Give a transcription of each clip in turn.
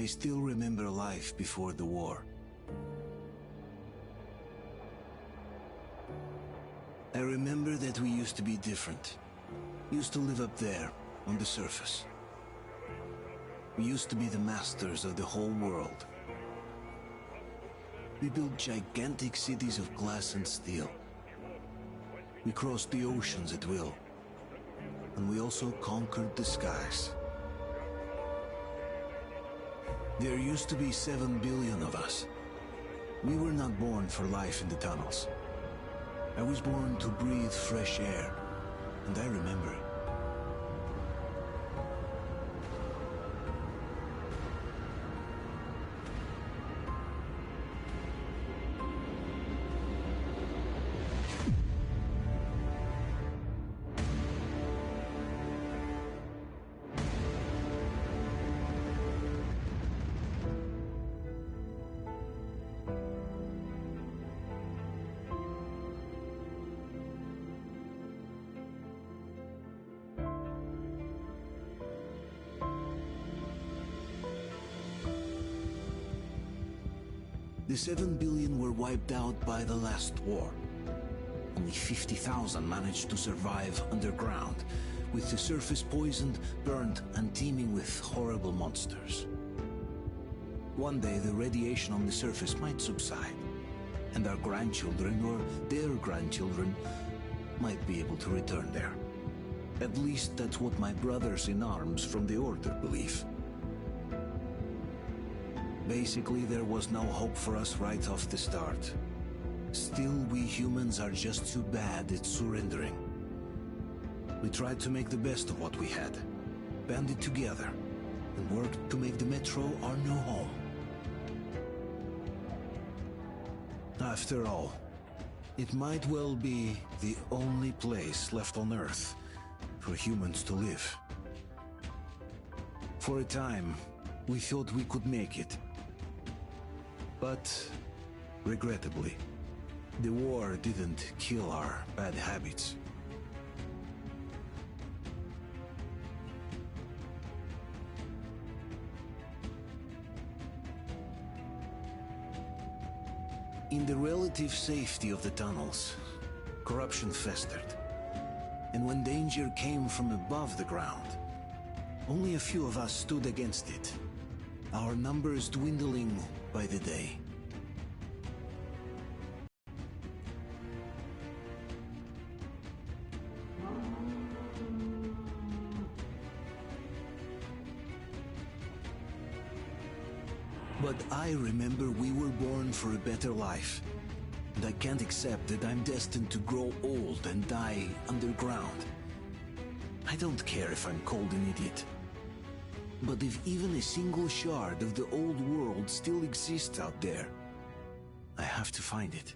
I still remember life before the war. I remember that we used to be different. Used to live up there, on the surface. We used to be the masters of the whole world. We built gigantic cities of glass and steel. We crossed the oceans at will. And we also conquered the skies. There used to be 7 billion of us. We were not born for life in the tunnels. I was born to breathe fresh air, and I remember it. The 7 billion were wiped out by the last war. Only 50,000 managed to survive underground, with the surface poisoned, burned, and teeming with horrible monsters. One day the radiation on the surface might subside, and our grandchildren or their grandchildren might be able to return there. At least that's what my brothers in arms from the Order believe. Basically, there was no hope for us right off the start. Still, we humans are just too bad at surrendering. We tried to make the best of what we had, banded together, and worked to make the Metro our new home. After all, it might well be the only place left on Earth for humans to live. For a time, we thought we could make it. But, regrettably, the war didn't kill our bad habits. In the relative safety of the tunnels, corruption festered. And when danger came from above the ground, only a few of us stood against it, our numbers dwindling by the day. But I remember we were born for a better life, and I can't accept that I'm destined to grow old and die underground. I don't care if I'm called an idiot. But if even a single shard of the old world still exists out there, I have to find it.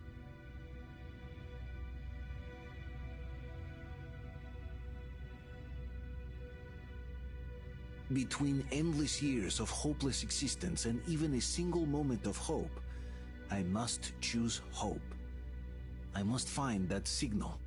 Between endless years of hopeless existence and even a single moment of hope, I must choose hope. I must find that signal.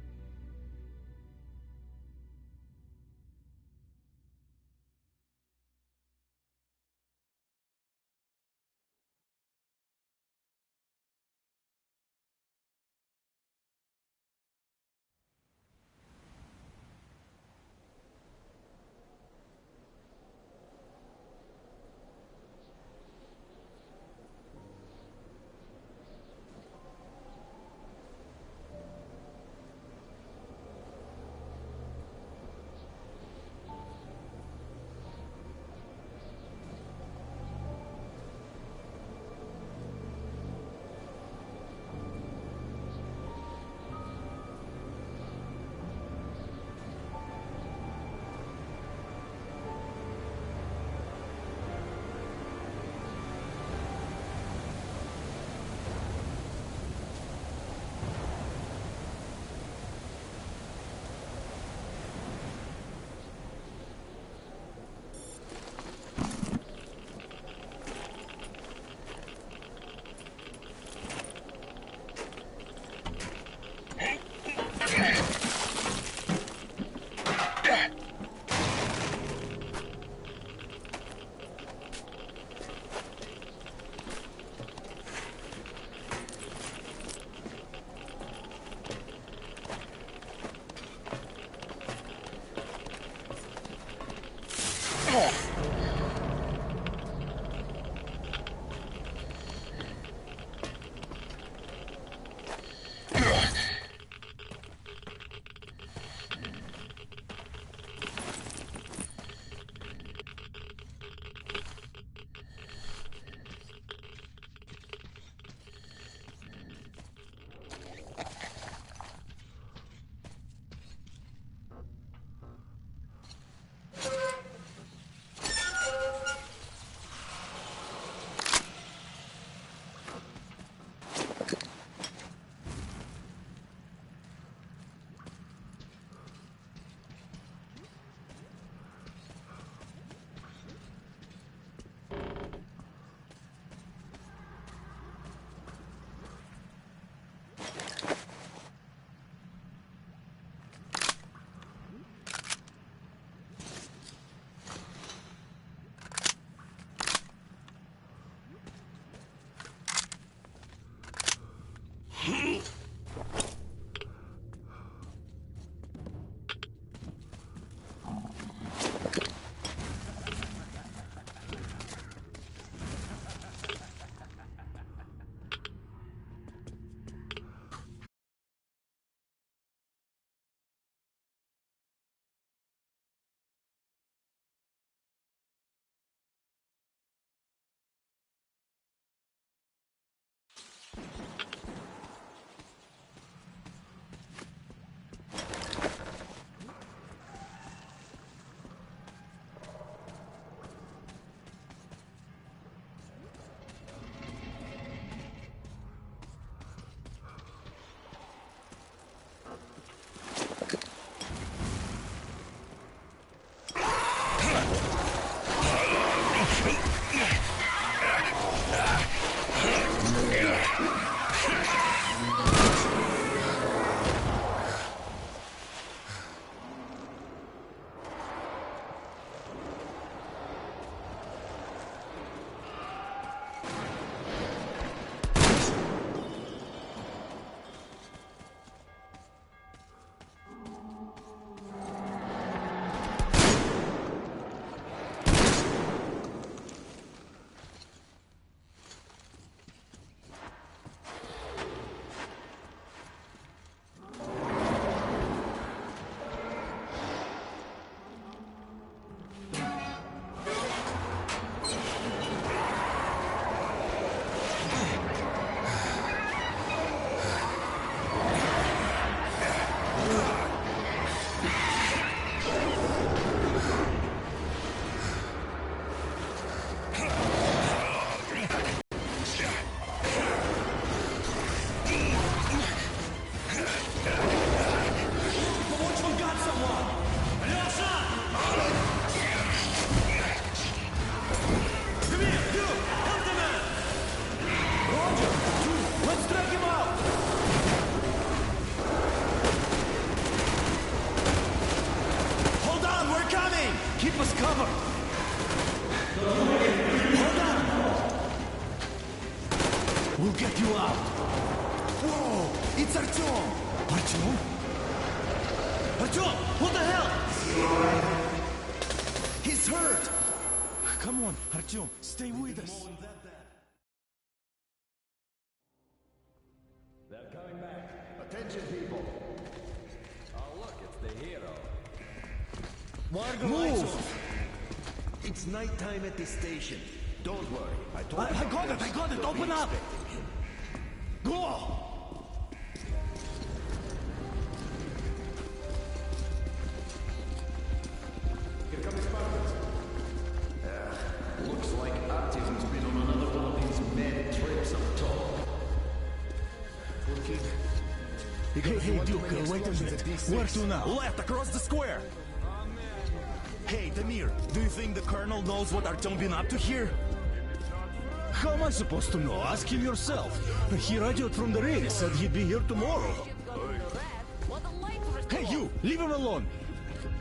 We'll get you out. Whoa! It's Artyom! Artyom? Artyom! What the hell? He's hurt! Come on, Artyom, stay with us. They're coming back. Attention, people. Oh, look, it's the hero. Move! It's nighttime at the station. Don't worry. I told I got it! Open up! Go! Here comes Spartans. Looks like Artyom's been on another one of these mad trips up top. Hey, Duke, wait a minute. Where to now? Left, across the square! Hey, Damir, do you think the Colonel knows what Artyom been up to here? How am I supposed to know? Ask him yourself. He radioed from the raid, said he'd be here tomorrow. Hey, you! Leave him alone!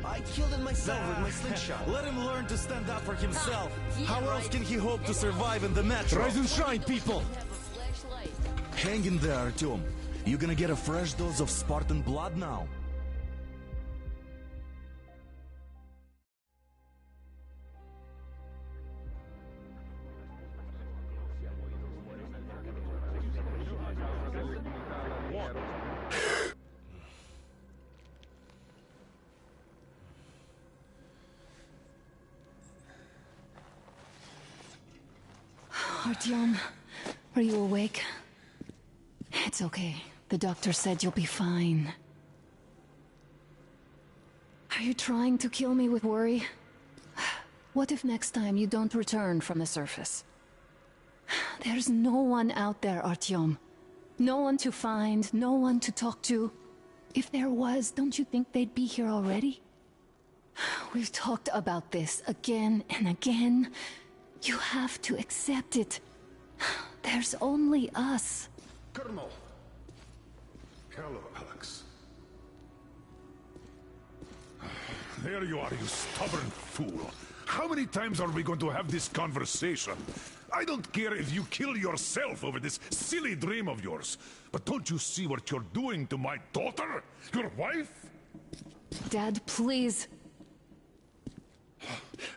I killed him myself with my slingshot. Let him learn to stand up for himself. How else can he hope to survive in the metro? Rise and shine, people! Hang in there, Artyom. You're gonna get a fresh dose of Spartan blood now. Artyom, are you awake? It's okay. The doctor said you'll be fine. Are you trying to kill me with worry? What if next time you don't return from the surface? There's no one out there, Artyom. No one to find, no one to talk to. If there was, don't you think they'd be here already? We've talked about this again and again. You have to accept it. There's only us. Colonel! Hello, Alex. There you are, you stubborn fool. How many times are we going to have this conversation? I don't care if you kill yourself over this silly dream of yours. But don't you see what you're doing to my daughter? Your wife? Dad, please.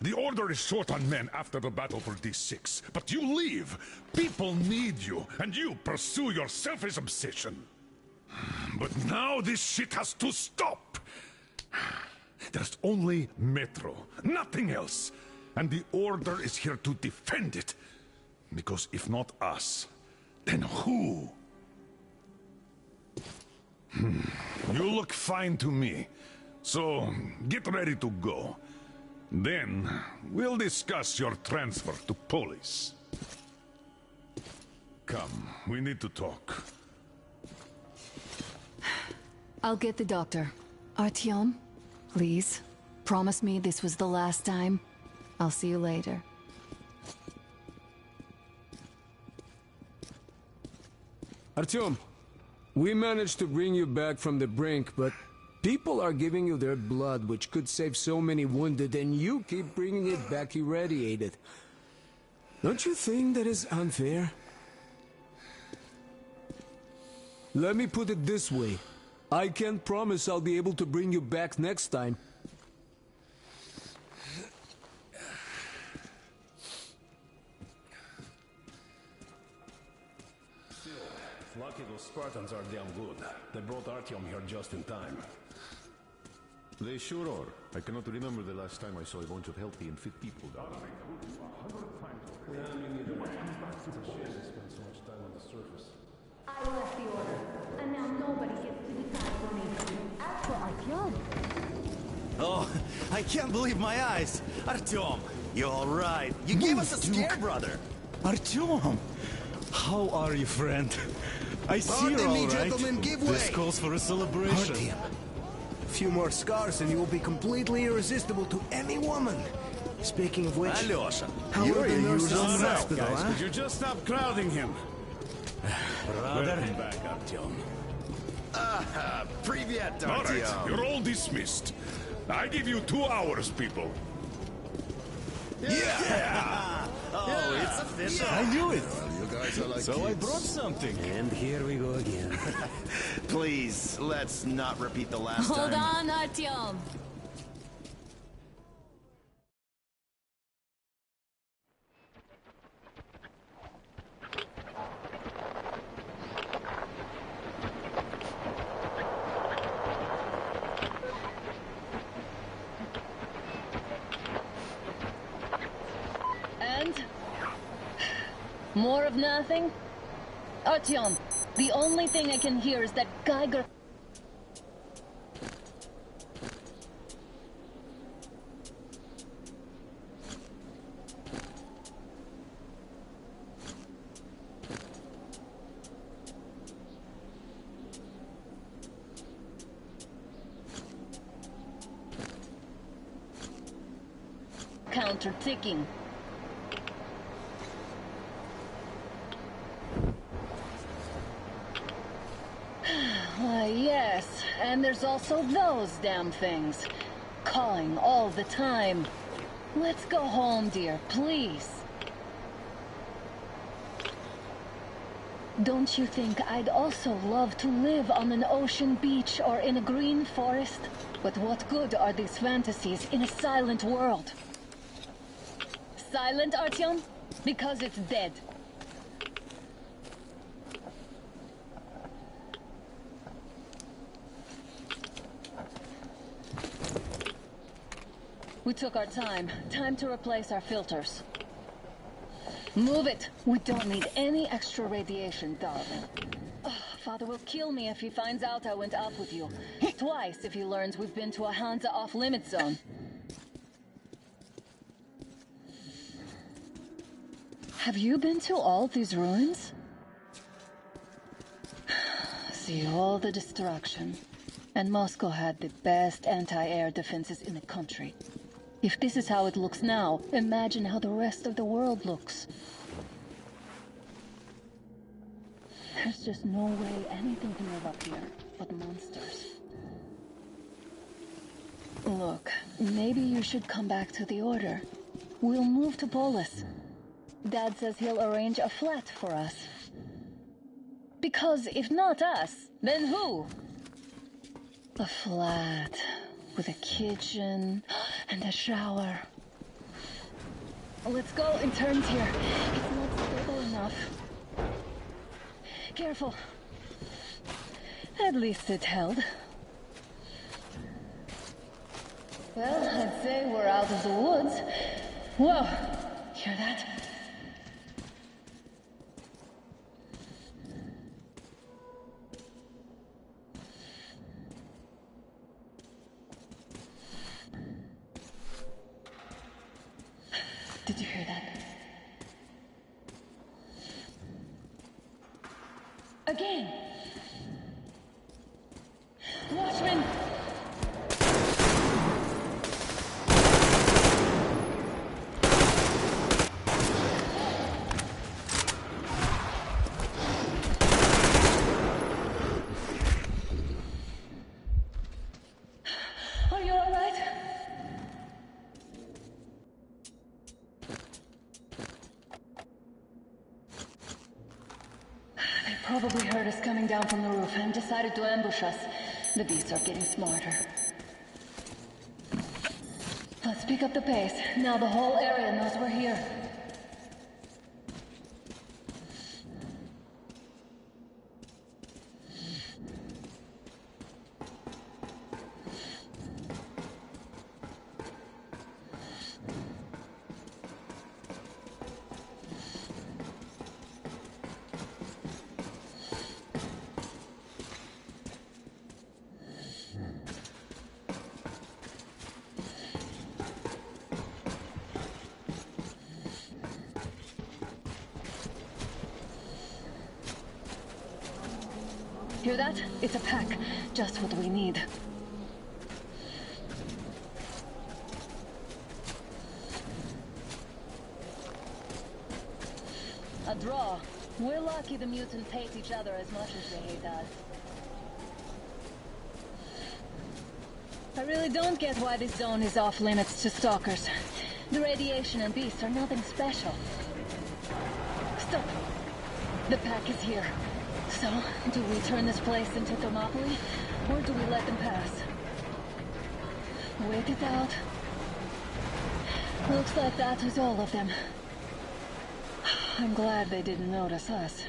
The Order is short on men after the battle for D6. But you leave. People need you, and you pursue your selfish obsession. But now this shit has to stop. There's only Metro, nothing else. And the Order is here to defend it. Because if not us, then who? You look fine to me. So, get ready to go. Then, we'll discuss your transfer to Polis. Come, we need to talk. I'll get the doctor. Artyom, please, promise me this was the last time. I'll see you later. Artyom, we managed to bring you back from the brink, but people are giving you their blood, which could save so many wounded, and you keep bringing it back irradiated. Don't you think that is unfair? Let me put it this way. I can't promise I'll be able to bring you back next time. Lucky those Spartans are damn good. They brought Artyom here just in time. They sure are. I cannot remember the last time I saw a bunch of healthy and fit people down there. Yeah, I mean, neither. It's a shame they spend so much time on the surface. I left the Order, and now nobody gets to decide for me. As for Artyom... Oh, I can't believe my eyes. Artyom, you're all right. You gave us a scare, brother. Artyom! How are you, friend? I see you're all right. Gentlemen, give way. This calls for a celebration. Artyom. A few more scars and you will be completely irresistible to any woman. Speaking of which... Alyosha, how you're are the in nurses usual in the cell, hospital, Guys, huh? could you just stop crowding him? Welcome back, Artyom. Привет, All right, Artyom. you're all dismissed. I give you 2 hours, people. Yeah! Oh, it's official. I knew it. You guys are like So I kids. brought something. And here we go again. Please, let's not repeat the last Hold time. on, Artyom. And? More of nothing? Artyom, the only thing I can hear is that Geiger... counter-ticking. Why, yes, and there's also those damn things. Calling all the time. Let's go home, dear, please. Don't you think I'd also love to live on an ocean beach or in a green forest? But what good are these fantasies in a silent world? Silent, Artyom? Because it's dead. We took our time. Time to replace our filters. Move it. We don't need any extra radiation, darling. Ugh, Father will kill me if he finds out I went out with you. Twice if he learns we've been to a Hansa off-limit zone. Have you been to all these ruins? See all the destruction. And Moscow had the best anti-air defenses in the country. If this is how it looks now, imagine how the rest of the world looks. There's just no way anything can live up here but monsters. Look, maybe you should come back to the Order. We'll move to Polis. Dad says he'll arrange a flat for us. Because if not us, then who? A flat with a kitchen and a shower. Let's go in turns here. It's not stable enough. Careful. At least it held. Well, I'd say we're out of the woods. Whoa! Hear that? Did you hear that? Again! Watchman! Are you all right? They probably heard us coming down from the roof and decided to ambush us. The beasts are getting smarter. Let's pick up the pace. Now the whole area knows we're here. Hear that? It's a pack. Just what we need. A draw. We're lucky the mutants hate each other as much as they hate us. I really don't get why this zone is off limits to stalkers. The radiation and beasts are nothing special. Stop! The pack is here. So, do we turn this place into Thermopylae, or do we let them pass? Wait it out. Looks like that was all of them. I'm glad they didn't notice us.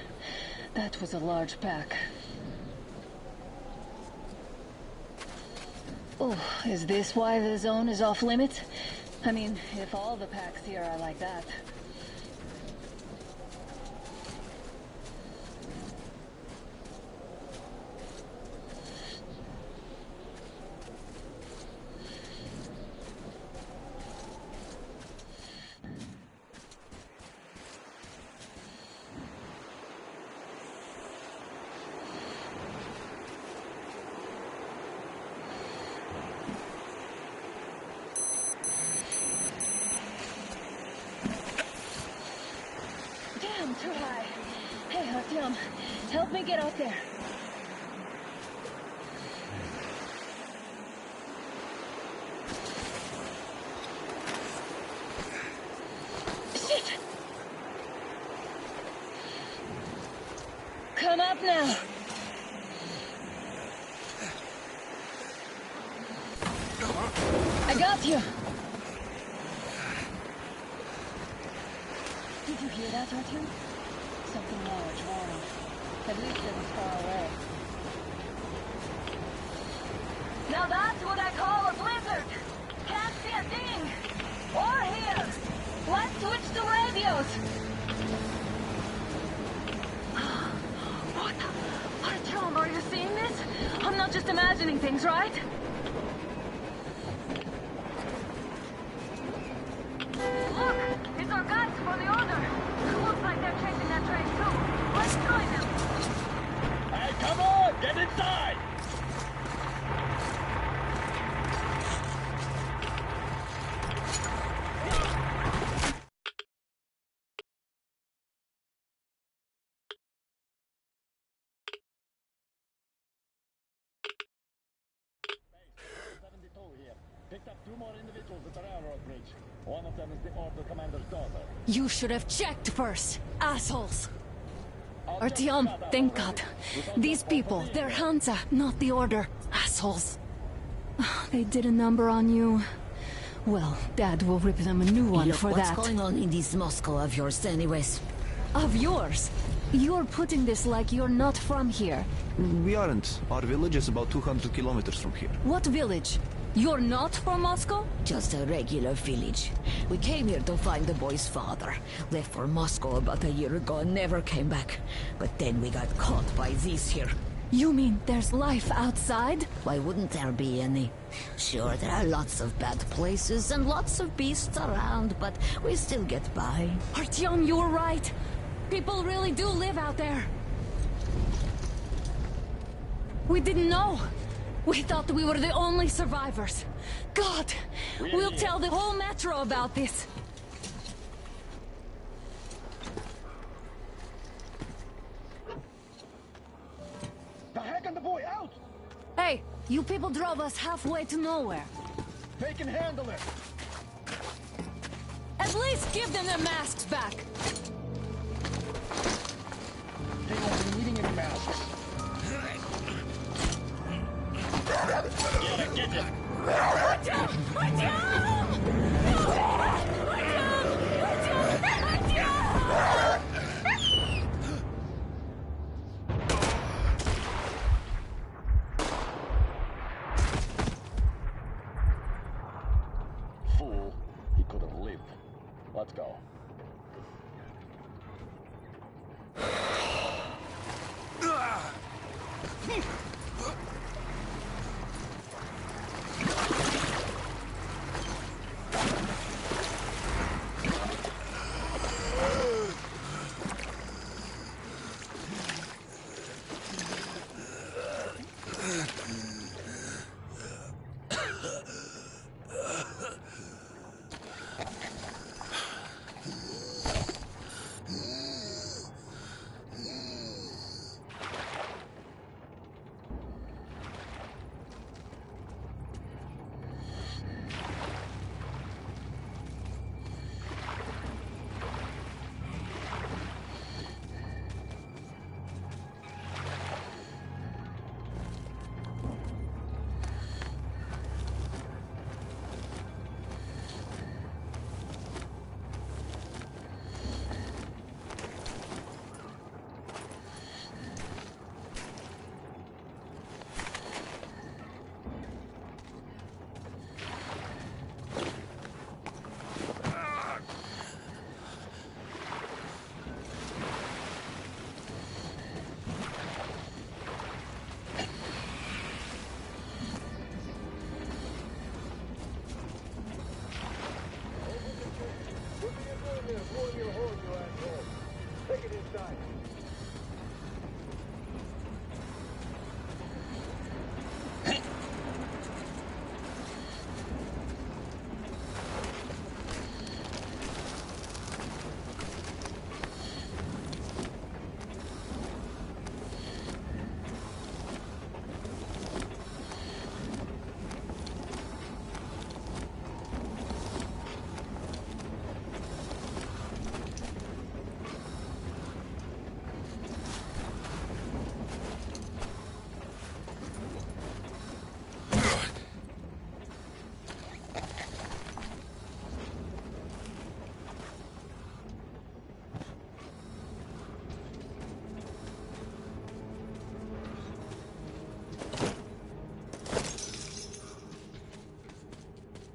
That was a large pack. Oh, is this why the zone is off limits? I mean, if all the packs here are like that. Too high. Hey, Artyom, help me get out there. Shit! Come up now. I got you. Did you hear that, Artyom? Something large roaring. At least it was far away. Now that's what I call a blizzard! Can't see a thing! Or hear! Let's switch to radios! imagining things, right? Look! It's our guys from the Order! Looks like they're chasing that train too. Let's join them! Hey, come on! Get inside! Picked up 2 more individuals at the railroad bridge. One of them is the Order commander's daughter. You should have checked first, assholes. Artyom, thank God. These people, they're Hansa, not the Order. Assholes. They did a number on you. Well, Dad will rip them a new one Look, for what's that. What's going on in this Moscow of yours anyways? Of yours? You're putting this like you're not from here. We aren't. Our village is about 200 kilometers from here. What village? You're not from Moscow? Just a regular village. We came here to find the boy's father. Left for Moscow about a year ago and never came back. But then we got caught by these here. You mean there's life outside? Why wouldn't there be any? Sure, there are lots of bad places and lots of beasts around, but we still get by. Artyom, you were right. People really do live out there. We didn't know. We thought we were the only survivors. God, we'll tell the whole metro about this. The heck and the boy out! Hey, you people drove us halfway to nowhere. They can handle it! At least give them their masks back. They won't be needing any masks. Get it! Fool. He could have lived. Let's go.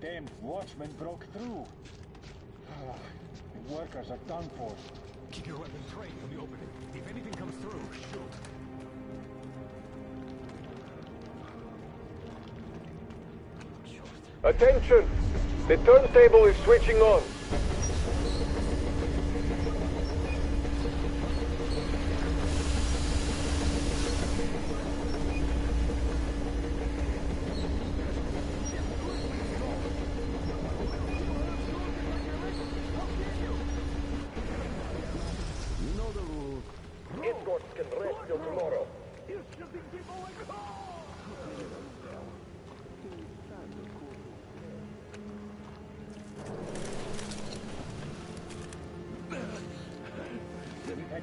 Damn watchmen broke through. The workers are done for. Keep your weapon trained on the opening. If anything comes through, shoot. Attention! The turntable is switching on. You know the rules. Escorts can rest till tomorrow.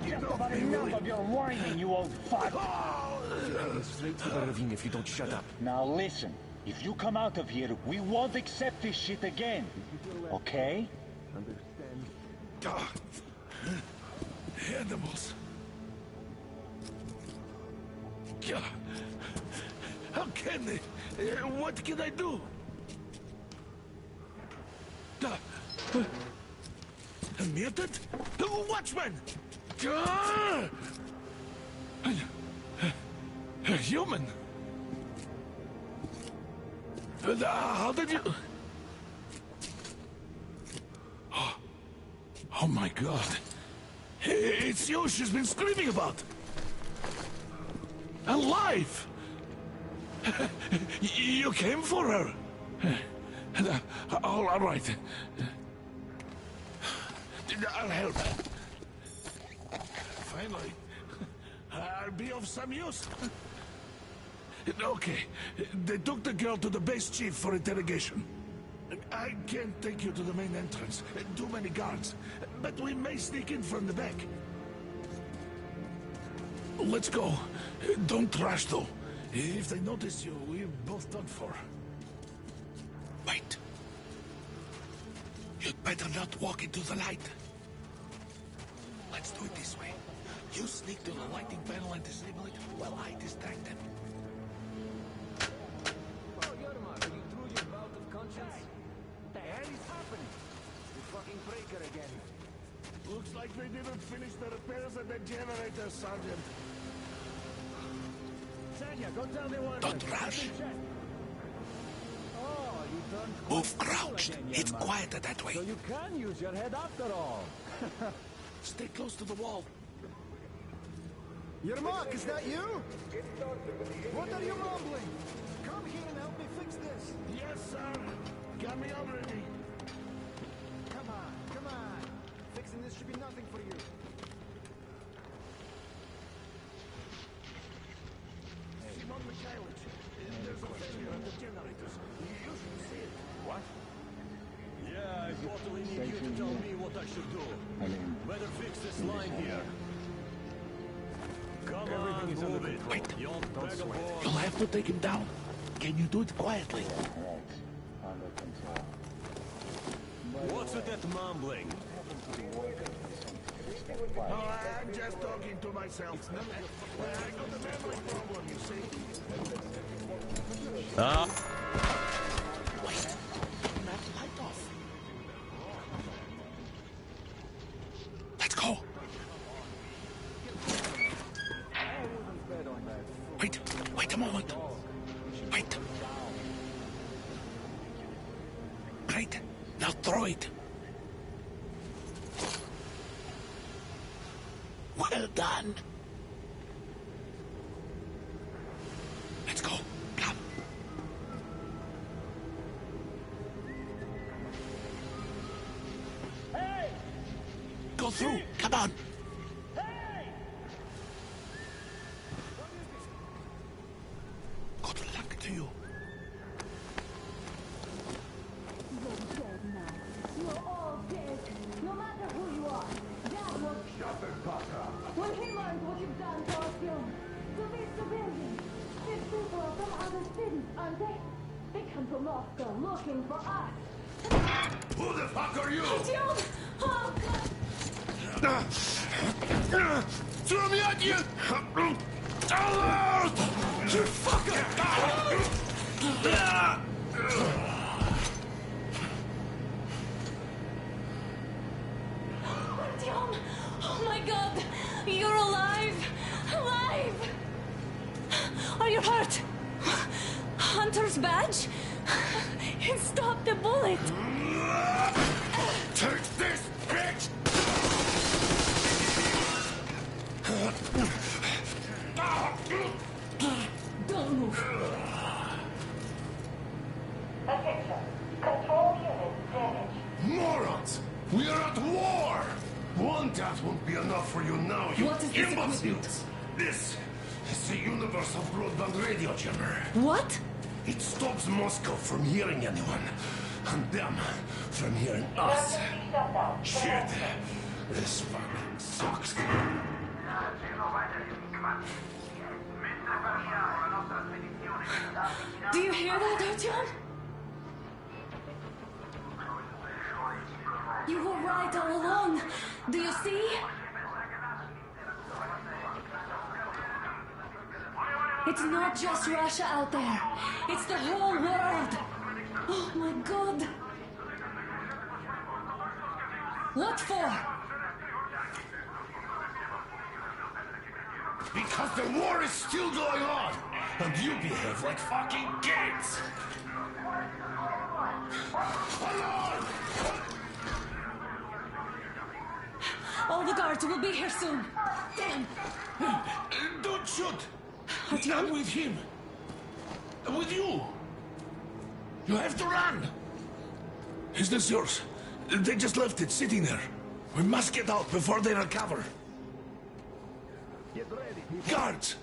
Just about enough of your whining, you old fuck! Straight to the ravine if you don't shut up. Now listen, if you come out of here, we won't accept this shit again. Okay? Ah. Animals. Yeah. How can they? What can I do? A mutant? Watchman! A human? How did you... Oh my god. It's you she's been screaming about. Alive! You came for her. All right. I'll help. Finally, I'll be of some use. Okay, they took the girl to the base chief for interrogation. I can't take you to the main entrance. Too many guards. But we may sneak in from the back. Let's go. Don't rush, though. If they notice you, we're both done for. Wait. You'd better not walk into the light. Let's do it this way. You sneak to the lighting panel and disable it while I distract them. Oh, Yermak, are you through your bout of conscience? What the hell is happening? You fucking breaker again. Looks like they didn't finish the repairs at the generator, Sergeant. Sanya, go tell the one. Don't rush. Oh, you turned Move crouched. It's quieter that way. so you can use your head after all. Stay close to the wall. Yermak, is that you? What are you mumbling? Come here and help me fix this. Yes, sir. Got me already. Come on. Fixing this should be nothing for you. Simon Mikhailovich, there's a failure at the generators. You should see it. What? Yeah, I totally need you to tell me what I should do. Better fix this line here. Come on, move it. Wait. You old bag of balls. You'll have to take him down. Can you do it quietly? What's with that mumbling? Oh, I'm just talking to myself. I got a memory problem, you see. Wait. Turn that light off. Let's go. Wait a moment. Wait. Great. Now throw it. Well done. Let's go. Come. Hey! Go through. Come on. Hey! Good luck to you. You're dead now. You're all dead. No matter who you are. That was... Shut it, Parker. When he learned what you've done to our film, to these civilians, these people are from other cities, aren't they? They come to Moscow looking for us. Who the fuck are you? Artyom! Oh, God! Throw me at you! Alert! You fucker! Artyom! Oh my god! You're alive! Alive! Are you hurt? Hunter's badge? It stopped the bullet! Take this, bitch! Don't move. Attention. Control unit damaged. Morons! We are at war! One death won't be enough for you now, you What is this imbeciles! equipment? This is the Universal Broadband Radio Jammer. What? It stops Moscow from hearing anyone, and them from hearing us. Shit! This fucking sucks. Do you hear that, Artyom? You were right all along. Do you see? It's not just Russia out there. It's the whole world. Oh my God. What for? Because the war is still going on, and you behave like fucking kids! Alarm! All the guards will be here soon. Damn. Don't shoot! Artyom? I'm with him. With you. You have to run. Is this yours? They just left it sitting there. We must get out before they recover. Guards!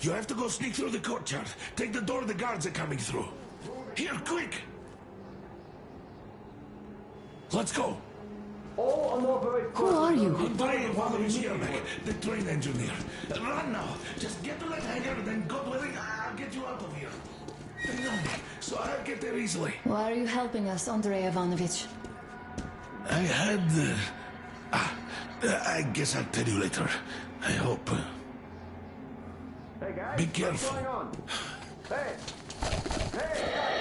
You have to go sneak through the courtyard. Take the door the guards are coming through. Here, quick! Let's go. Who are you? Andrei Ivanovich Yermak, the train engineer. Run now. Just get to that hangar, then God willing, I'll get you out of here. They know me, so I'll get there easily. Why are you helping us, Andrei Ivanovich? I had... I guess I'll tell you later. I hope. Hey guys, Be careful. what's going on? Hey! Hey!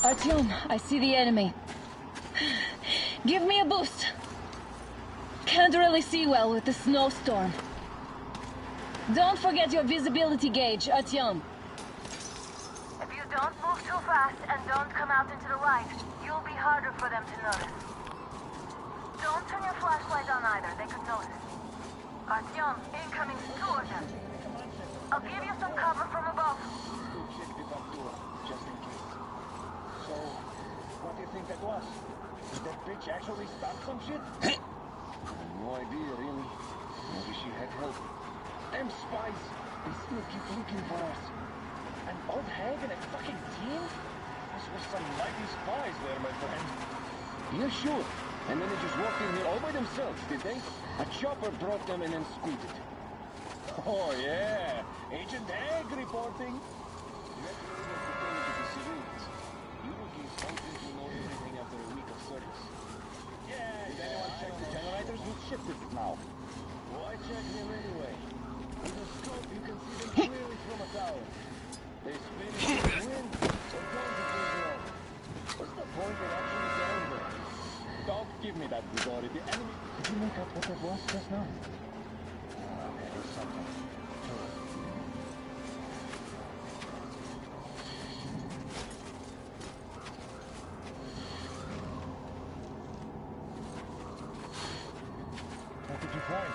Artyom, I see the enemy. Give me a boost. Can't really see well with the snowstorm. Don't forget your visibility gauge, Artyom. If you don't move too fast and don't come out into the light, you'll be harder for them to notice. Don't turn your flashlight on either, they could notice. Artyom, incoming two of them. I'll give you some cover from above. Just in case. So, what do you think that was? Did that bitch actually stop some shit? No idea, really. Maybe she had help. Them spies, they still keep looking for us. And old Hag and a fucking team? This was some mighty spies there, my friend. Yeah, sure. And then they just walked in here all by themselves, did they? A chopper brought them and then scooted. Oh, yeah. Agent Hag reporting. That's really not pretending to be civilians. You rookies don't think you know everything after a week of service. Yeah, did anyone check the generators? We've shifted now. Why check them anyway? With a scope, you can see them clearly from a tower. They spin in the wind. All kinds of things wrong. What's the point in actually down there? Don't give me that, Grigori. The enemy... Did you make out what that was just now? That is something. What did you find?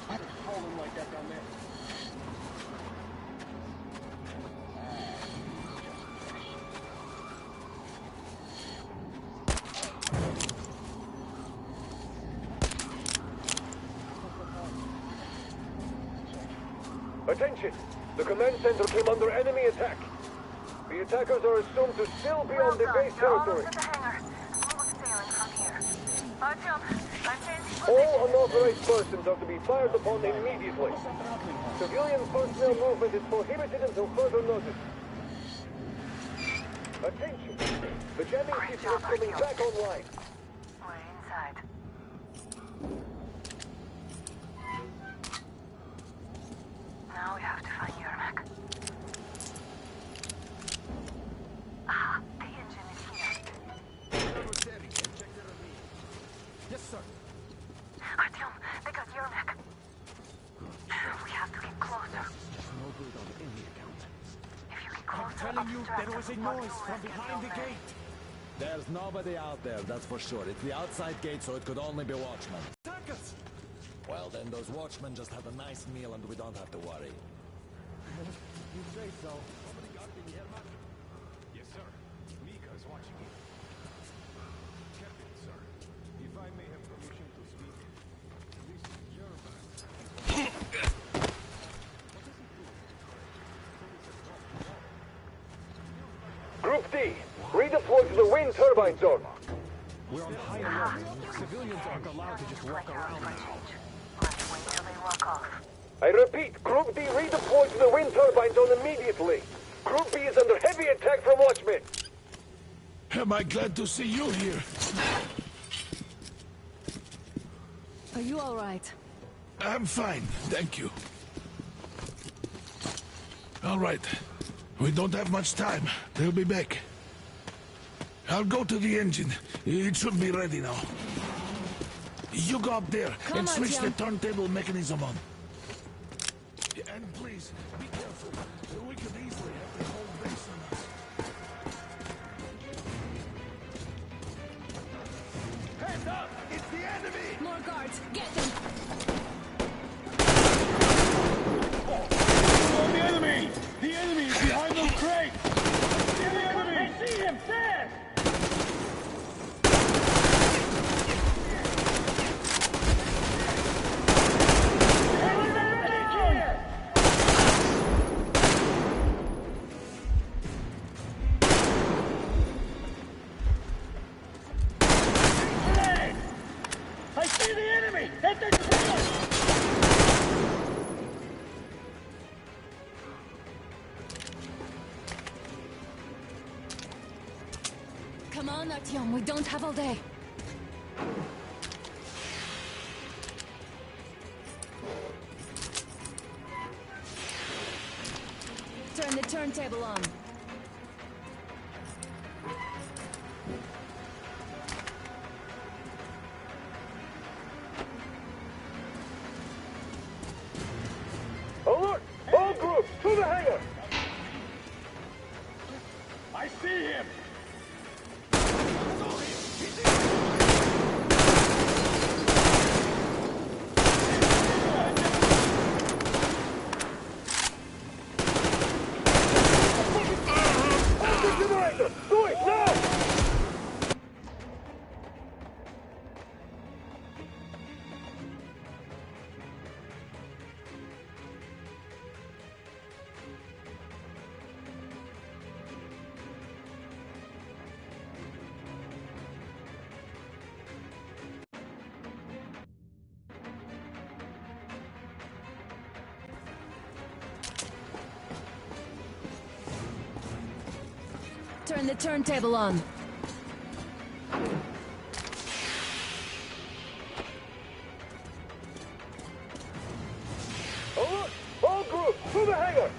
What's falling like that down there? Attention! The command center came under enemy attack. The attackers are assumed to still be on the base territory. Almost at the hangar. Smooth sailing from here. Artyom, I'm changing position. All unauthorized persons are to be fired upon immediately. Civilian personnel movement is prohibited until further notice. Attention! The jamming system is coming back online. We're inside. Now we have to find Yermak. Ah, the engine is here. Yes, sir. Artyom, they got Yermak. We have to get closer. No good on any account. If you get closer, I'm telling you, obstruct there was a them before noise you from rescue behind the Nomad. gate. There's nobody out there, that's for sure. It's the outside gate, so it could only be watchmen. Seconds! Well, then those watchmen just had a nice meal and we don't have to worry. You say so. Yes, sir. Mika is watching you. Captain, sir, if I may have permission to speak, this Yermak. Group D, redeploy to the wind turbine zone. We're on high alert. Civilians aren't allowed to just walk around now. Let's wait till they walk off. I repeat, Group D redeploy to the wind turbine zone immediately. Group B is under heavy attack from watchmen. Am I glad to see you here? Are you all right? I'm fine, thank you. All right. We don't have much time. They'll be back. I'll go to the engine. It should be ready now. You go up there and switch the turntable mechanism on. And please, be careful. We could easily have the whole base on us. Hands up! It's the enemy! More guards! Get them! Oh, the enemy! The enemy is behind those crates! The enemy! I see him! There! I see the enemy! At the trail! Come on, Artyom, we don't have all day. Turn the turntable on. Alert! All groups, to the hangar! I see him! Generator! Do it now! Turn the turntable on. Alert! All groups, to the hangar!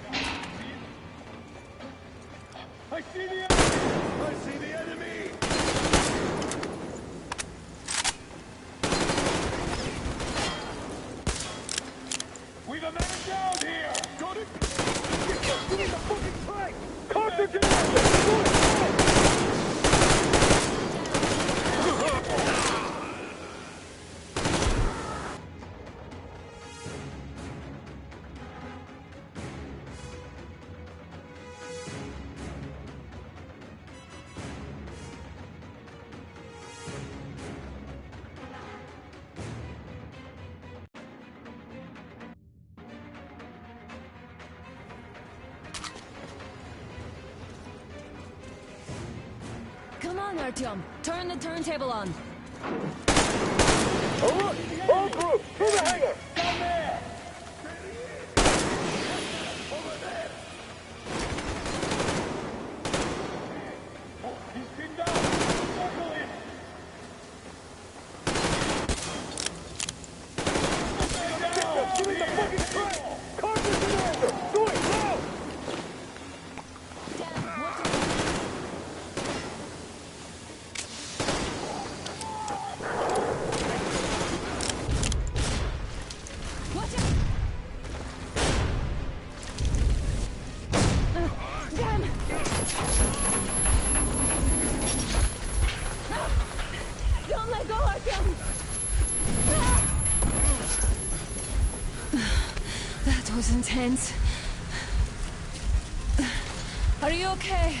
I see the enemy! I see the enemy! We've a man down here! Got it! Give me the fucking track! Carter generator! Do it now! Come on, Artyom, turn the turntable on. Alert! All groups, to the hangar! Down there! Oh, he's pinned down! Circle him! Give me the fucking track! Carter generator! was intense. Are you okay?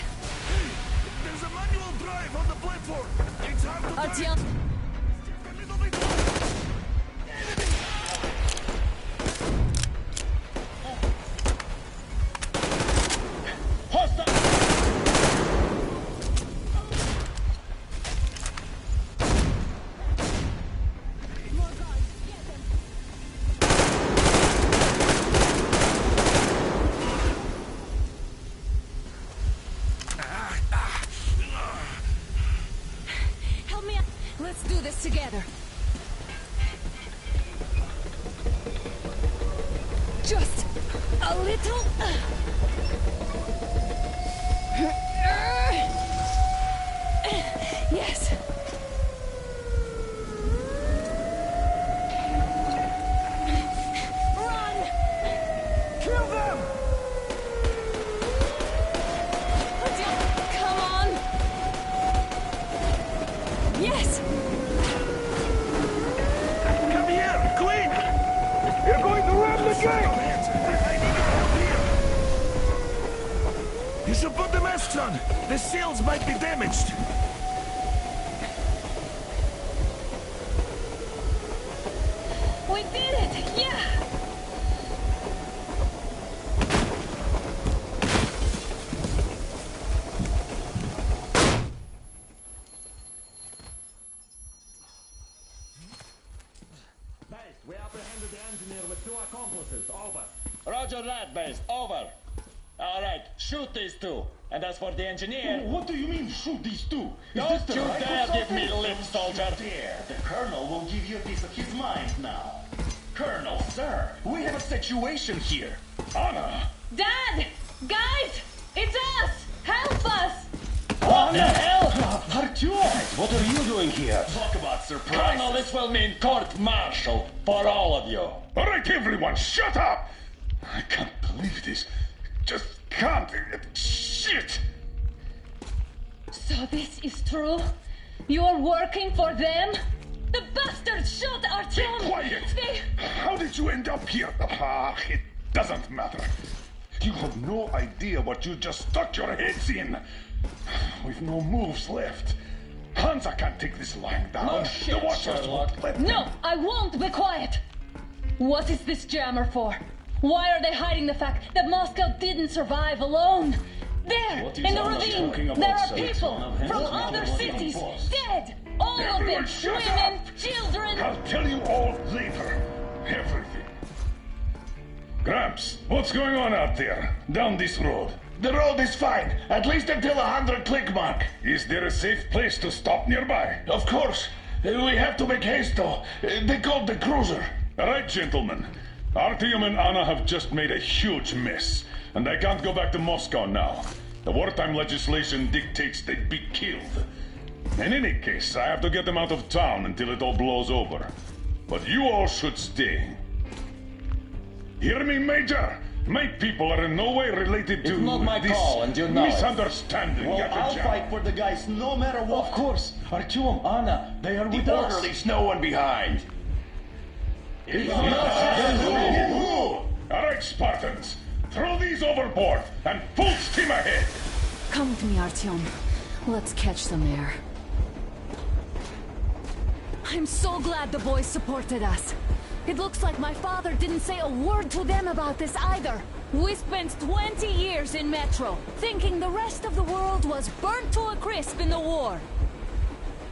There's a manual drive on the platform. It's hard to Artyom. Let's do this together. Just a little. Yes. Run! Kill them! Come on! Yes! Come here, quick! You're going to ram the gate! I need your help here! You should put the masks on! The seals might be damaged! We did it! Yeah! We apprehended the engineer with 2 accomplices. Over. Roger that, base. Over. All right, shoot these 2. And as for the engineer... What do you mean, shoot these 2? Don't you dare give me lip, soldier! Dare. The Colonel will give you a piece of his mind now. Colonel, sir, we have a situation here. Anna! Dad! Guys! It's us! Help us! What the hell? Artyom! What are you doing here? Talk about surprise. Colonel, this will mean court-martial for all of you. All right, everyone, shut up! I can't believe this. Just can't. Shit! So this is true? You're working for them? The bastards shot Artyom! Be quiet! How did you end up here? It doesn't matter. You have no idea what you just stuck your heads in. We've no moves left. Hansa can't take this lying down. No shit, the Watchers won't let them. No, I won't be quiet! What is this jammer for? Why are they hiding the fact that Moscow didn't survive alone? There, in the ravine, there are people from other cities, dead! All of them, women, children! I'll tell you all later. Everything. Gramps, what's going on out there, down this road? The road is fine, at least until 100 click mark. Is there a safe place to stop nearby? Of course. We have to make haste though. They called the cruiser. All right, gentlemen. Artyom and Anna have just made a huge mess, and they can't go back to Moscow now. The wartime legislation dictates they'd be killed. In any case, I have to get them out of town until it all blows over. But you all should stay. Hear me, Major? My people are in no way related to It's not my this call, and you know it. misunderstanding. Well, I'll Yakubov. fight for the guys no matter what. Of course. Artyom, Anna, they are with The us. orderlies, no one behind. All right, Spartans. Throw these overboard and full steam ahead. Come with me, Artyom. Let's catch some air. I'm so glad the boys supported us. It looks like my father didn't say a word to them about this either. We spent 20 years in Metro, thinking the rest of the world was burnt to a crisp in the war.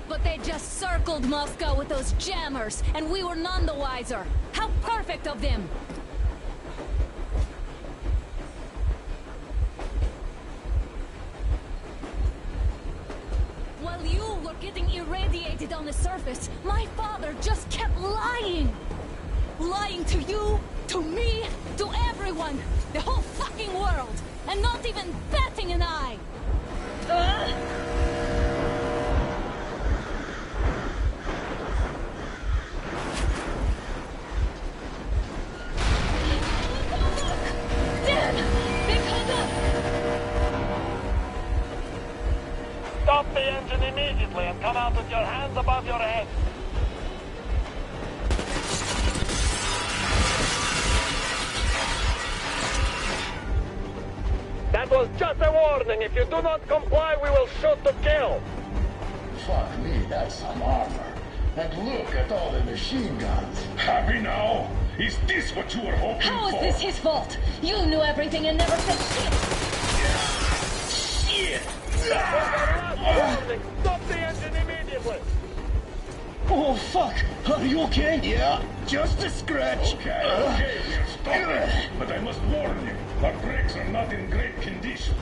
But they just circled Moscow with those jammers, and we were none the wiser. How perfect of them! While you were getting irradiated on the surface, my father just kept lying! Lying to you, to me, to everyone! The whole fucking world! And not even batting an eye! Dad! They caught up! Stop the engine immediately and come out with your hands above your head. That was just a warning. If you do not comply, we will shoot to kill. Fuck me, that's some armor. And look at all the machine guns. Happy now? Is this what you were hoping for? How is this his fault? You knew everything and never said shit. Shit! Warning. Stop the engine immediately. Oh, fuck! Are you okay? Yeah, just a scratch. Okay, we'll stop it. But I must warn you, our brakes are not in great condition.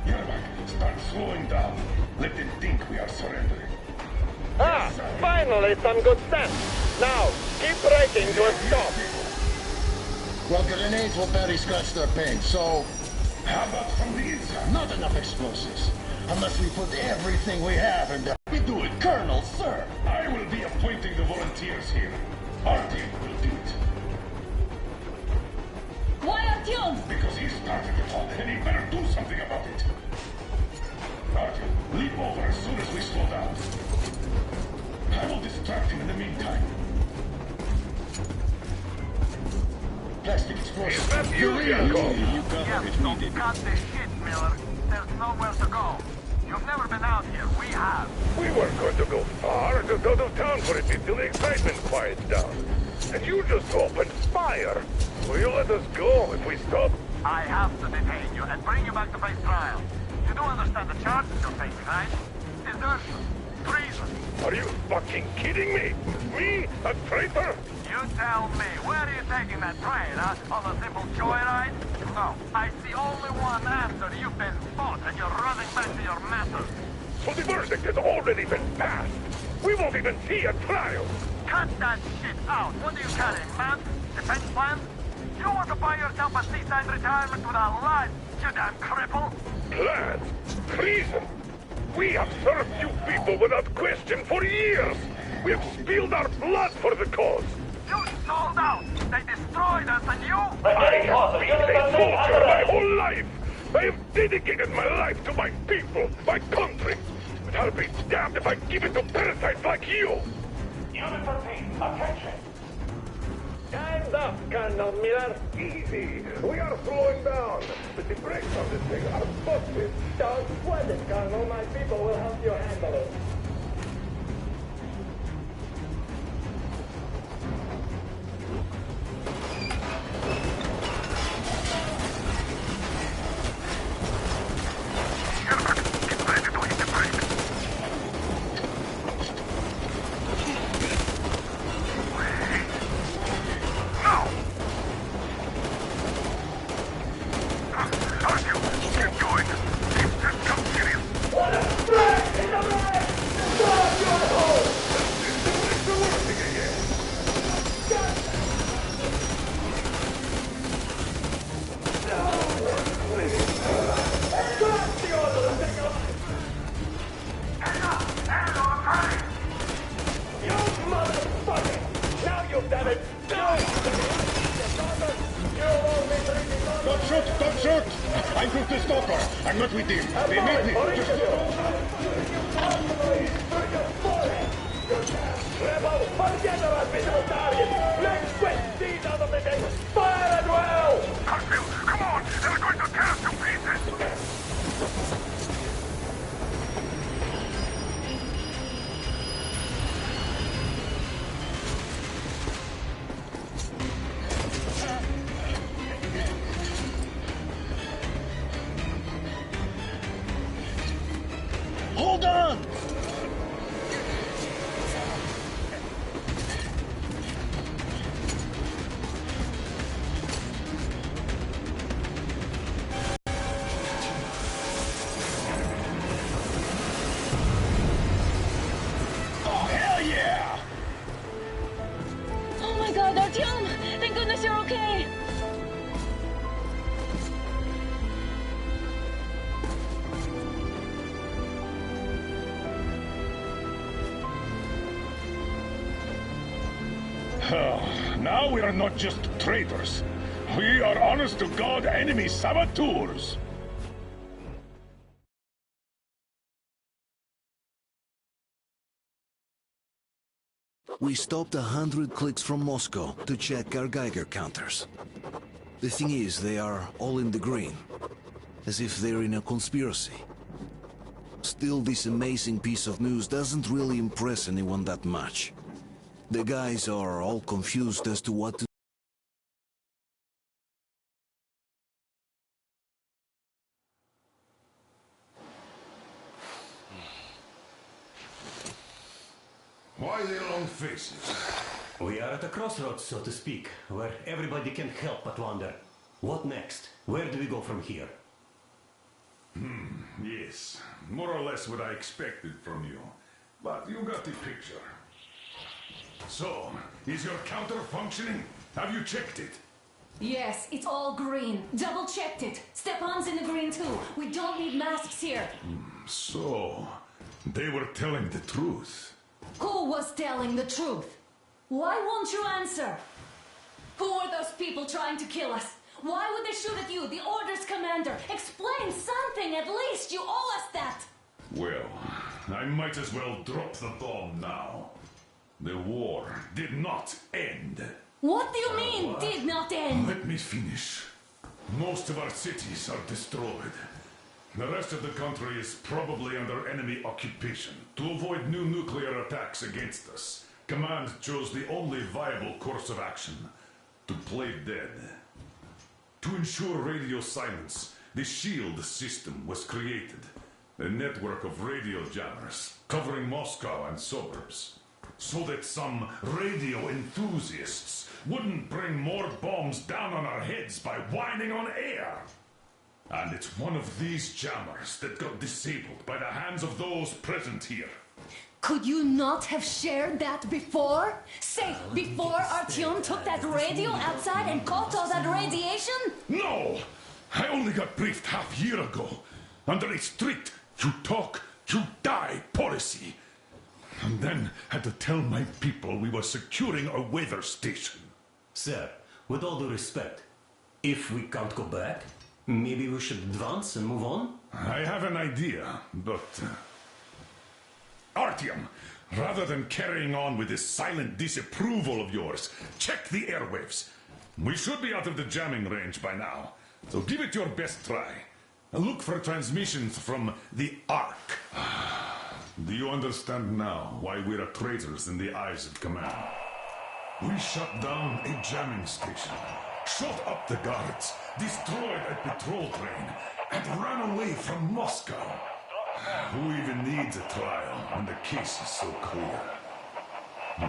Yermak, start slowing down. Let them think we are surrendering. Ah, finally some good sense. Now, keep braking to a stop. Well, grenades will barely scratch their paint, so... How about from the inside? Not enough explosives. Unless we put everything we have in there. We do it, Colonel, sir. I will be appointing the volunteers here. Artyom will do it. Why Artyom? Because he started it all, and he better do something about it. Artyom, leap over as soon as we slow down. I will distract him in the meantime. Plastic explosive. Is that you, Yakov? You cover if needed. Cut the shit, Miller. There's nowhere to go. You've never been out here. We have. We weren't going to go far, just out of town for a bit till the excitement quiets down. And you just opened fire. Will you let us go if we stop? I have to detain you and bring you back to face trial. You do understand the charges you're facing, right? Desertion. Treason. Are you fucking kidding me? Me? A traitor? You tell me, where are you taking that train, huh? On a simple joyride? No, I see only one answer. You've been fought and you're running back to your masters. So the verdict has already been passed. We won't even see a trial. Cut that shit out. What do you carry, man? Defense plans? You want to buy yourself a seaside retirement without life, you damn cripple? Plans? Treason? We have served you people without question for years. We have spilled our blood for the cause. You sold out. They destroyed us and you... I have been a soldier my whole life. I have dedicated my life to my people, my country. But I'll be damned if I give it to parasites like you. Unit 13, attention. Time's up, Colonel Miller. Easy. We are slowing down. But the brakes on this thing are busted. Don't sweat it, Colonel. My people will help you handle it. Don't shoot! I'm with the stalker. I'm not with him. They made me. Rebel, forget about visible targets. Let's quit these out of the day. Fire at will! Harfield, come on! They're going to tear us to pieces! Hold on! Oh, hell yeah! Oh my god, Artyom! Thank goodness you're okay! Now we are not just traitors. We are honest-to-God enemy saboteurs. We stopped 100 clicks from Moscow to check our Geiger counters. The thing is, they are all in the green. As if they're in a conspiracy. Still, this amazing piece of news doesn't really impress anyone that much. The guys are all confused as to what to Why the long faces? We are at a crossroads, so to speak, where everybody can't help but wonder, what next? Where do we go from here? Yes, more or less what I expected from you. But you got the picture. So, is your counter functioning? Have you checked it? Yes, it's all green. Double-checked it. Stepan's in the green too. We don't need masks here. So, they were telling the truth. Who was telling the truth? Why won't you answer? Who are those people trying to kill us? Why would they shoot at you, the Order's commander? Explain something, at least! You owe us that! Well, I might as well drop the bomb now. The war did not end. What do you mean, did not end? Let me finish. Most of our cities are destroyed. The rest of the country is probably under enemy occupation. To avoid new nuclear attacks against us, Command chose the only viable course of action: to play dead. To ensure radio silence, the SHIELD system was created. A network of radio jammers covering Moscow and suburbs. So that some radio enthusiasts wouldn't bring more bombs down on our heads by whining on air. And it's one of these jammers that got disabled by the hands of those present here. Could you not have shared that before? Say, before Artyom took that radio outside and caught all that radiation? No! I only got briefed half year ago. Under a strict, you talk, you die policy. And then had to tell my people we were securing a weather station. Sir, with all due respect, if we can't go back, maybe we should advance and move on? I have an idea, but... Artyom, rather than carrying on with this silent disapproval of yours, check the airwaves. We should be out of the jamming range by now, so give it your best try. Look for transmissions from the Ark. Do you understand now why we're traitors in the eyes of Command? We shut down a jamming station, shot up the guards, destroyed a patrol train, and ran away from Moscow. Who even needs a trial when the case is so clear?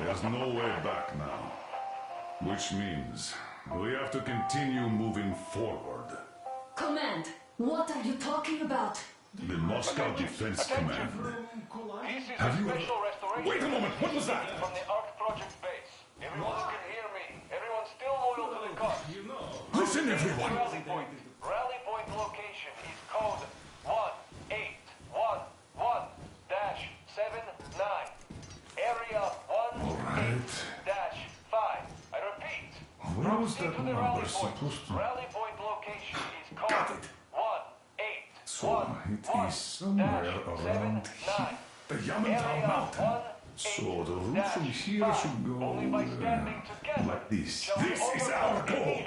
There's no way back now. Which means we have to continue moving forward. Command, what are you talking about? The Moscow Defense Command. Have you... Wait a moment, what was that? From the Ark Project base. Everyone can hear me. Everyone's still loyal to the cause. Listen, everyone. Rally point location is code 1811-79. Area 18-5. I repeat. Where was that number supposed to... Rally point location is code... Got it. 18. So it is somewhere around here. The Yamantau Mountain. So the route from here should go like this. This is our goal.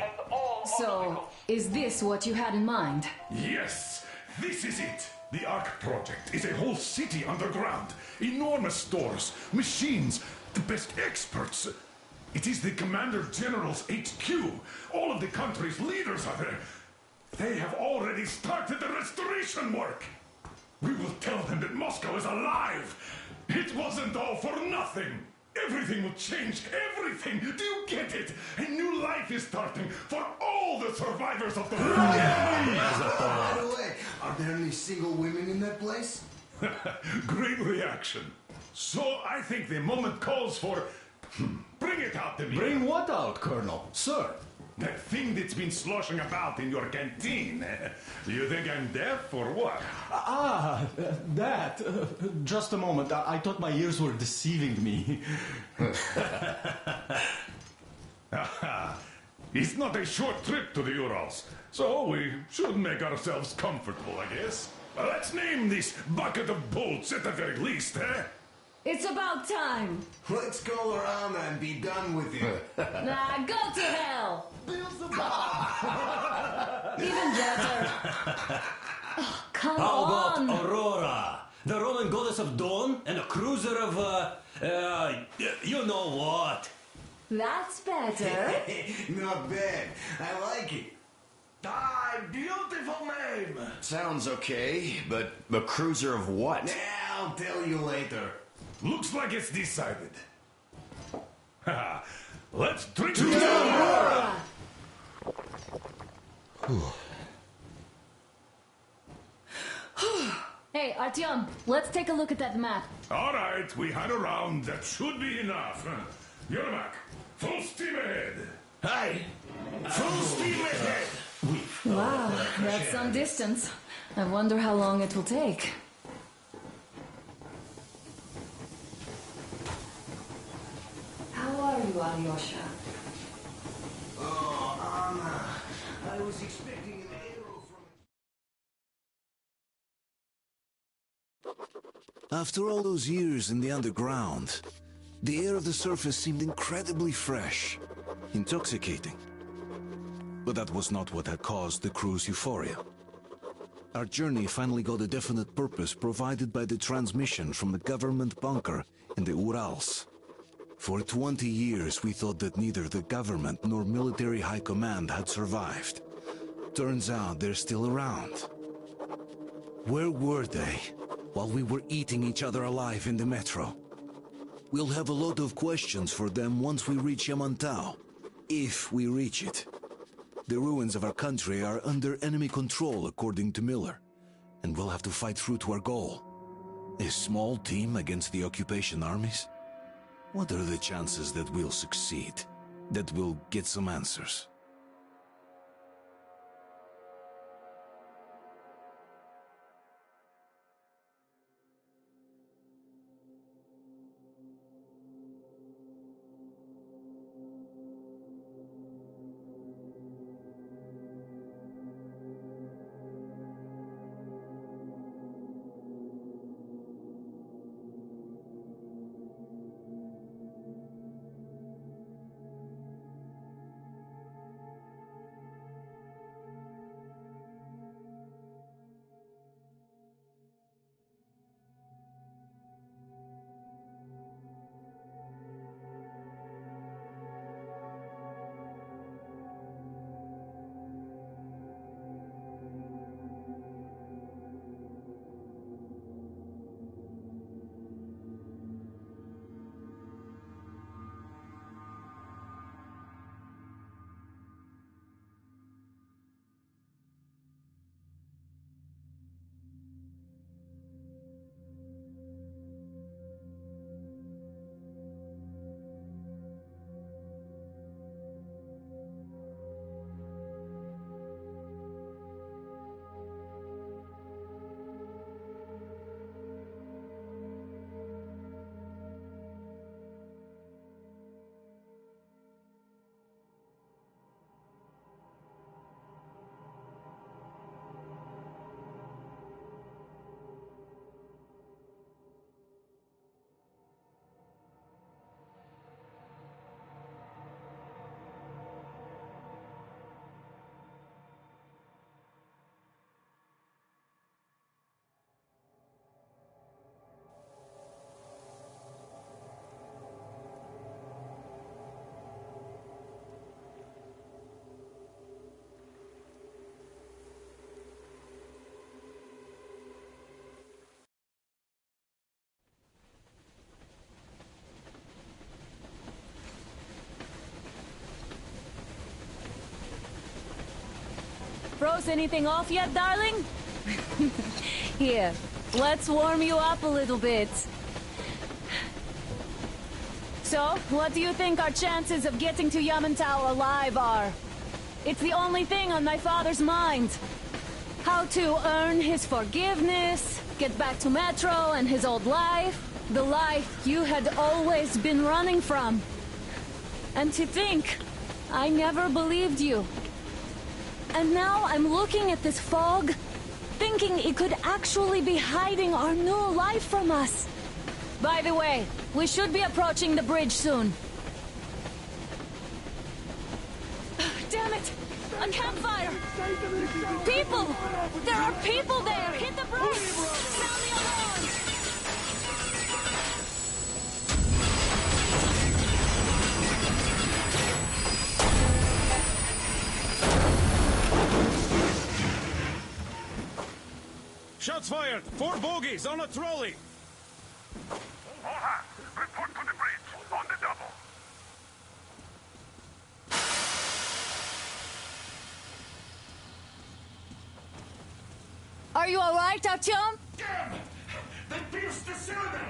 So, is this what you had in mind? Yes, this is it. The Ark Project is a whole city underground. Enormous stores, machines, the best experts. It is the Commander General's HQ. All of the country's leaders are there. They have already started the restoration work. We will tell them that Moscow is alive. It wasn't all for nothing. Everything will change. Everything. Do you get it? A new life is starting for all the survivors of the war. By the way, are there any single women in that place? Great reaction. So I think the moment calls for... Bring it out to me. Bring what out, Colonel? Sir? That thing that's been sloshing about in your canteen. You think I'm deaf or what? That. Just a moment. I thought my ears were deceiving me. It's not a short trip to the Urals, so we should make ourselves comfortable, I guess. Let's name this bucket of bolts at the very least, eh? It's about time. Let's call her Anna and be done with it. Nah, go to hell. Even better. Oh, come How on. about Aurora? The Roman goddess of dawn and a cruiser of, you know what? That's better. Not bad. I like it. Ah, beautiful name. Sounds okay, but the cruiser of what? I'll tell you later. Looks like it's decided. Let's drink To Aurora! Hey, Artyom, let's take a look at that map. All right, we had a round. That should be enough. Yermak, full steam ahead. Hey, full steam ahead. Wow, that's some distance. I wonder how long it will take. How are you, Alyosha? Oh, Anna. I was expecting an arrow from... After all those years in the underground, the air of the surface seemed incredibly fresh, intoxicating. But that was not what had caused the crew's euphoria. Our journey finally got a definite purpose provided by the transmission from the government bunker in the Urals. For 20 years we thought that neither the government nor military high command had survived. Turns out they're still around. Where were they while we were eating each other alive in the metro? We'll have a lot of questions for them once we reach Yamantau, if we reach it. The ruins of our country are under enemy control, according to Miller, and we'll have to fight through to our goal. A small team against the occupation armies? What are the chances that we'll succeed? That we'll get some answers? Froze anything off yet, darling? Here, let's warm you up a little bit. So, what do you think our chances of getting to Yamantau alive are? It's the only thing on my father's mind. How to earn his forgiveness, get back to Metro and his old life. The life you had always been running from. And to think, I never believed you. And now I'm looking at this fog, thinking it could actually be hiding our new life from us. By the way, we should be approaching the bridge soon. Damn it! A campfire! People! There are people there! Hit the brakes! Sound the alarm! Shots fired! 4 bogies on a trolley! All hands, report to the bridge, on the double. Are you alright, Artyom? Damn! They pierced the cylinder!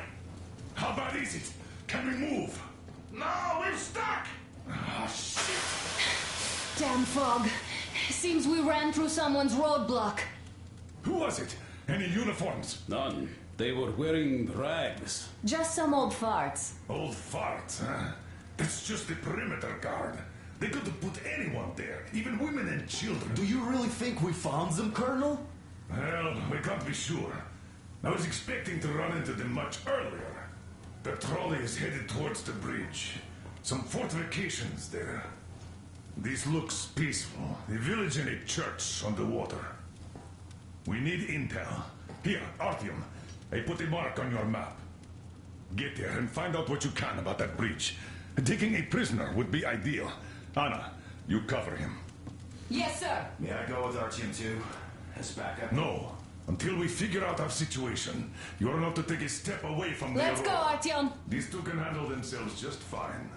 How bad is it? Can we move? No, we're stuck! Oh, shit! Damn fog. Seems we ran through someone's roadblock. Who was it? Any uniforms? None. They were wearing rags. Just some old farts. Old farts, huh? It's just the perimeter guard. They could have put anyone there, even women and children. Do you really think we found them, Colonel? Well, we can't be sure. I was expecting to run into them much earlier. The trolley is headed towards the bridge. Some fortifications there. This looks peaceful. A village and a church on the water. We need intel. Here, Artyom. I put a mark on your map. Get there and find out what you can about that bridge. Taking a prisoner would be ideal. Anna, you cover him. Yes, sir. May I go with Artyom too? As backup? No. Until we figure out our situation, you're not to take a step away from the Let's go, Aurora. Artyom. These two can handle themselves just fine.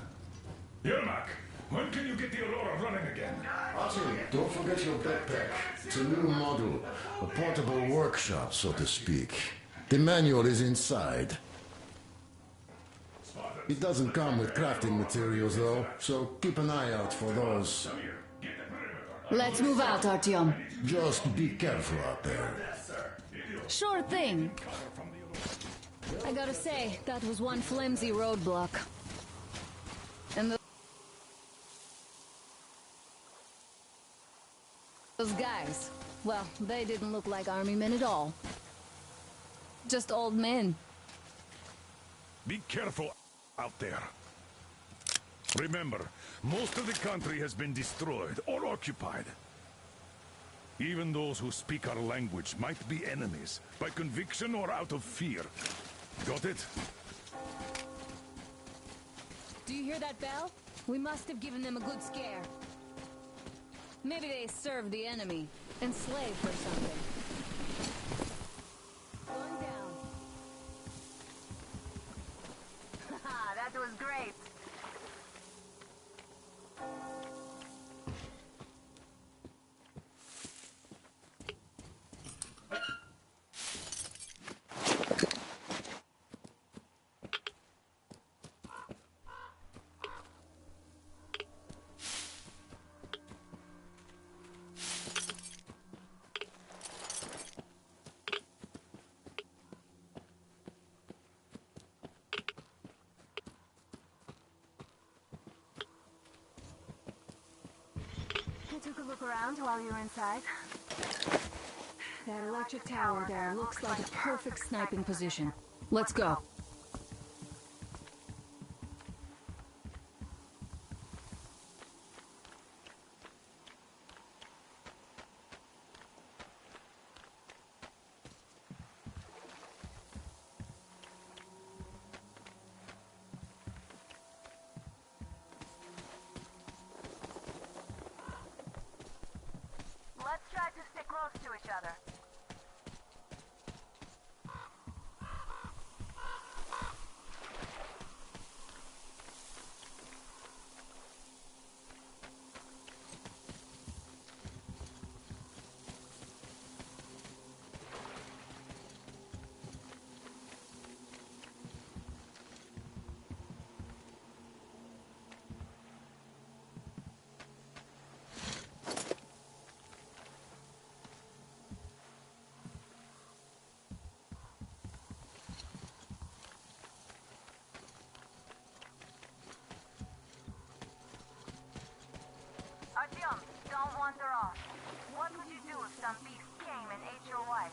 Yermak, when can you get the Aurora running again? Artyom, don't forget your backpack. It's a new model. A portable workshop, so to speak. The manual is inside. It doesn't come with crafting materials, though, so keep an eye out for those. Let's move out, Artyom. Just be careful out there. Sure thing. I gotta say, that was one flimsy roadblock. And those guys, well, they didn't look like army men at all. Just old men. Be careful out there. Remember, most of the country has been destroyed or occupied. Even those who speak our language might be enemies, by conviction or out of fear. Got it? Do you hear that bell? We must have given them a good scare. Maybe they served the enemy, enslaved or something. Going down. Haha, that was great. I took a look around while you were inside. That electric tower there looks like a perfect sniping position. Let's go. Let's try to stay close to each other. Artyom, don't wander off. What would you do if some beast came and ate your wife?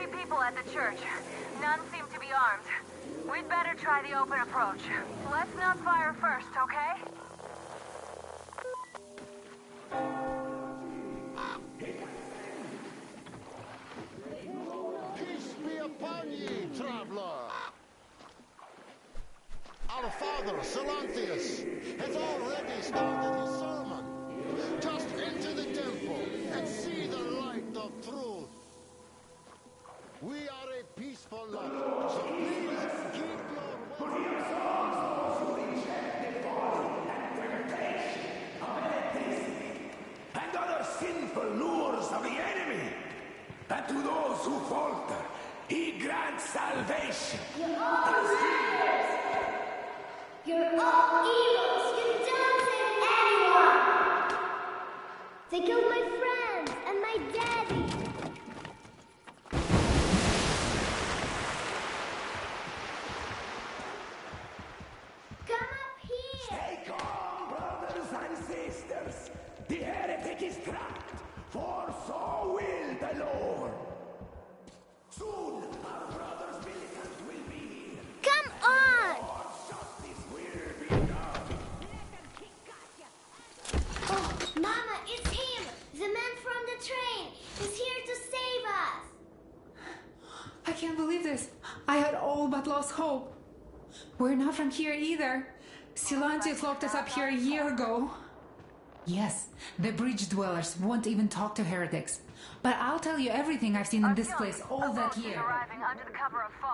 people at the church. None seem to be armed. We'd better try the open approach. Let's not fire first, okay? Peace be upon ye, traveler. Our father, Silantius, has already started his sermon. Just enter the temple and see the light of truth. We are a peaceful lot, so please keep your and other sinful lures of the enemy. And to those who falter, he grants salvation. You're all liars! You're all evils! You don't save anyone! They killed my friends and my daddy! Come up here! Stay calm, brothers and sisters. The heretic is trapped, for so will the Lord. Soon, our brothers militant will be here. Come on! Justice will be done. Oh, Mama, it's him! The man from the train! He's here to save us! I can't believe this. I had all but lost hope. We're not from here either. Silantius locked us up here a year ago. Yes, the bridge dwellers won't even talk to heretics. But I'll tell you everything I've seen in this place all that year.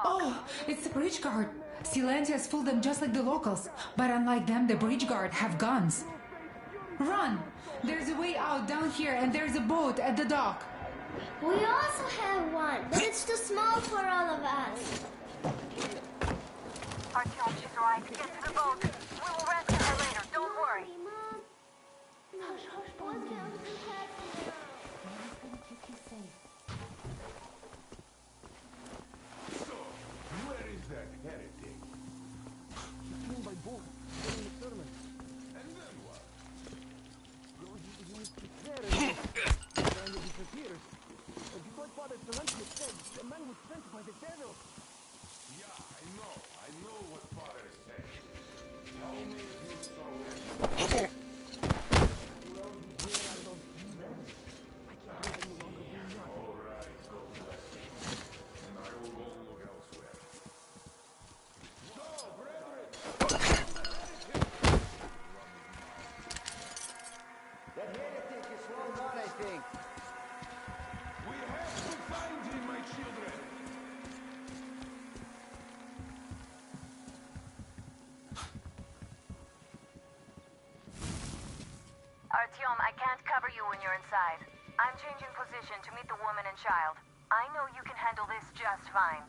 Oh, it's the bridge guard. Silantius fooled them just like the locals. But unlike them, the bridge guard have guns. Run! There's a way out down here and there's a boat at the dock. We also have one, but it's too small for all of us. Artyom, she's right. Get to the boat. We will rescue her later. Don't worry. So, where is that heretic? He came by boat during the sermon. And then what? Well, he was prepared and he disappeared. And before Father Silantius said, the man was sent by the devil. Yeah, I know what Father said. Tell me if you saw it. All right, God bless you. And I will go look elsewhere. So, brethren! That heretic is well done, I think. We have to find him, my children! Artyom, I can't cover you when you're inside. I'm changing position to meet the woman and child. I know you can handle this just fine.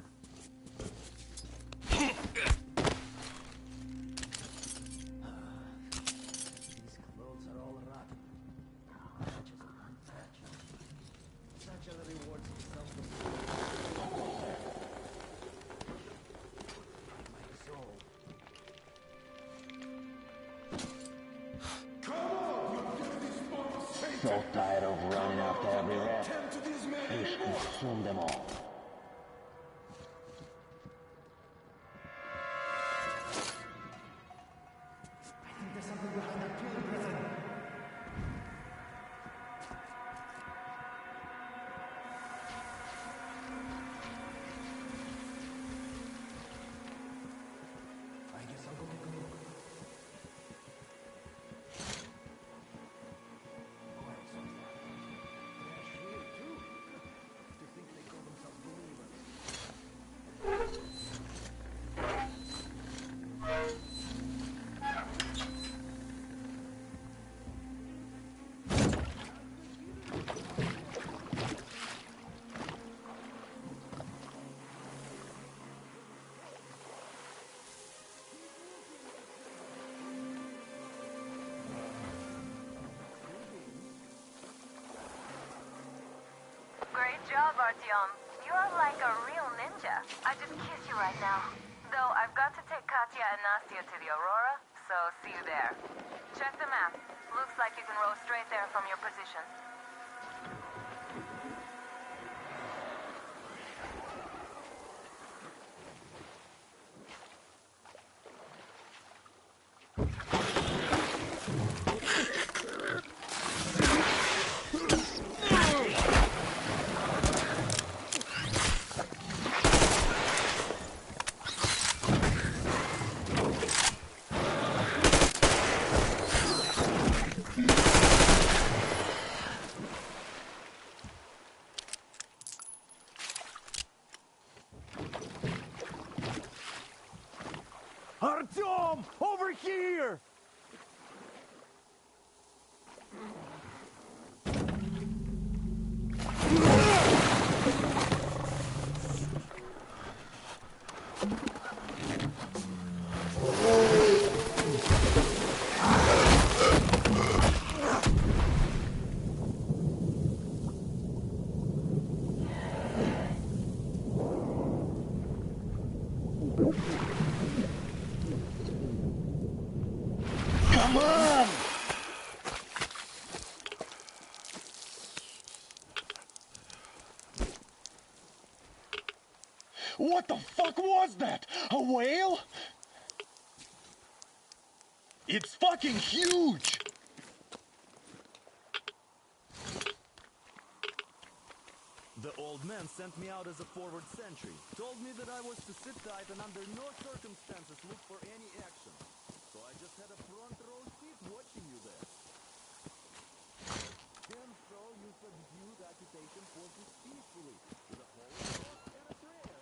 These clothes are all rotten. Just one touch. Such are the rewards of self-respect. My soul. So tired of running after every rat. You should consume them all. I think there's something behind that pillar, President. I guess I'll go take a look. Great job, Artyom. You're like a real ninja. I just kiss you right now. Though I've got to take Katya and Nastya to the Aurora, so see you there. Check the map. Looks like you can row straight there from your position. Artyom! Over here! Come on! What the fuck was that? A whale? It's fucking huge! The old man sent me out as a forward sentry. Told me that I was to sit tight and under no circumstances look for any action. So I just had a front row seat watching you there. And so you subdued occupation forces peacefully with a Holocaust and a prayer.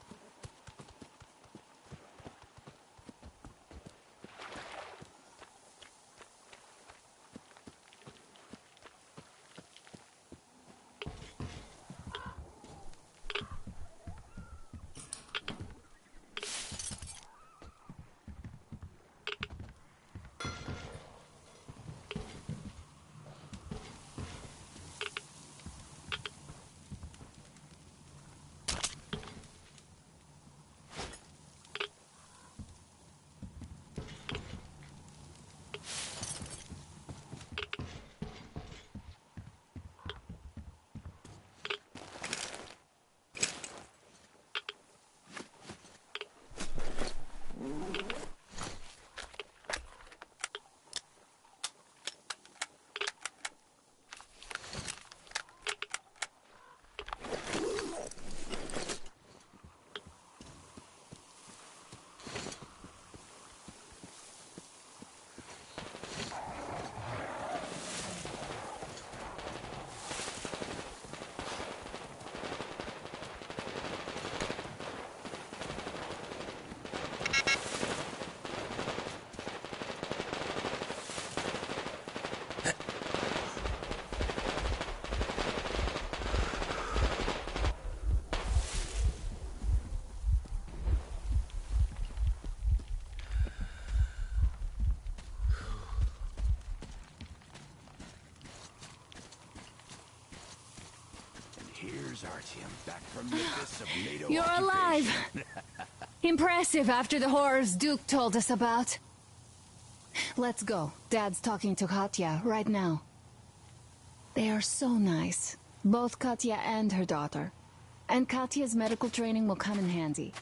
Here's Artyom, back from the abyss of NATO You're alive! Impressive after the horrors Duke told us about. Let's go. Dad's talking to Katya right now. They are so nice. Both Katya and her daughter. And Katya's medical training will come in handy.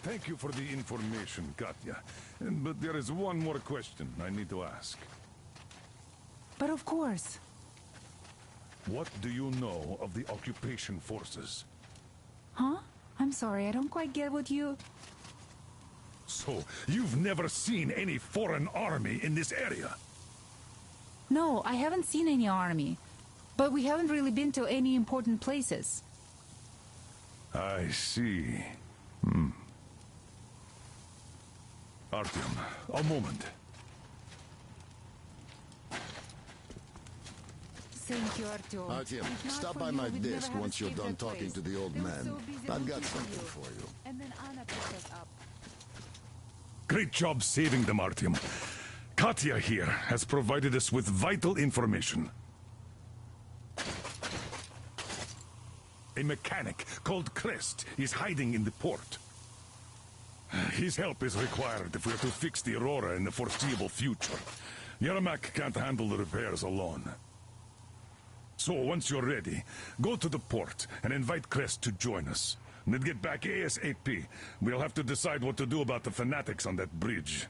Thank you for the information, Katya. But there is one more question I need to ask. But of course. What do you know of the occupation forces? Huh? I'm sorry, I don't quite get what you... So, you've never seen any foreign army in this area? No, I haven't seen any army. But we haven't really been to any important places. I see. Artyom, a moment. Thank you, Artyom. Artyom, If not stop for by you, my we'd never desk have once you're escaped done that talking place. to the old They were man. so busy I've got looking for something for you. And then Anna picked us up. Great job saving them, Artyom. Katya here has provided us with vital information. A mechanic called Crest is hiding in the port. His help is required if we are to fix the Aurora in the foreseeable future. Yermak can't handle the repairs alone. So, once you're ready, go to the port and invite Crest to join us. Then get back ASAP. We'll have to decide what to do about the fanatics on that bridge.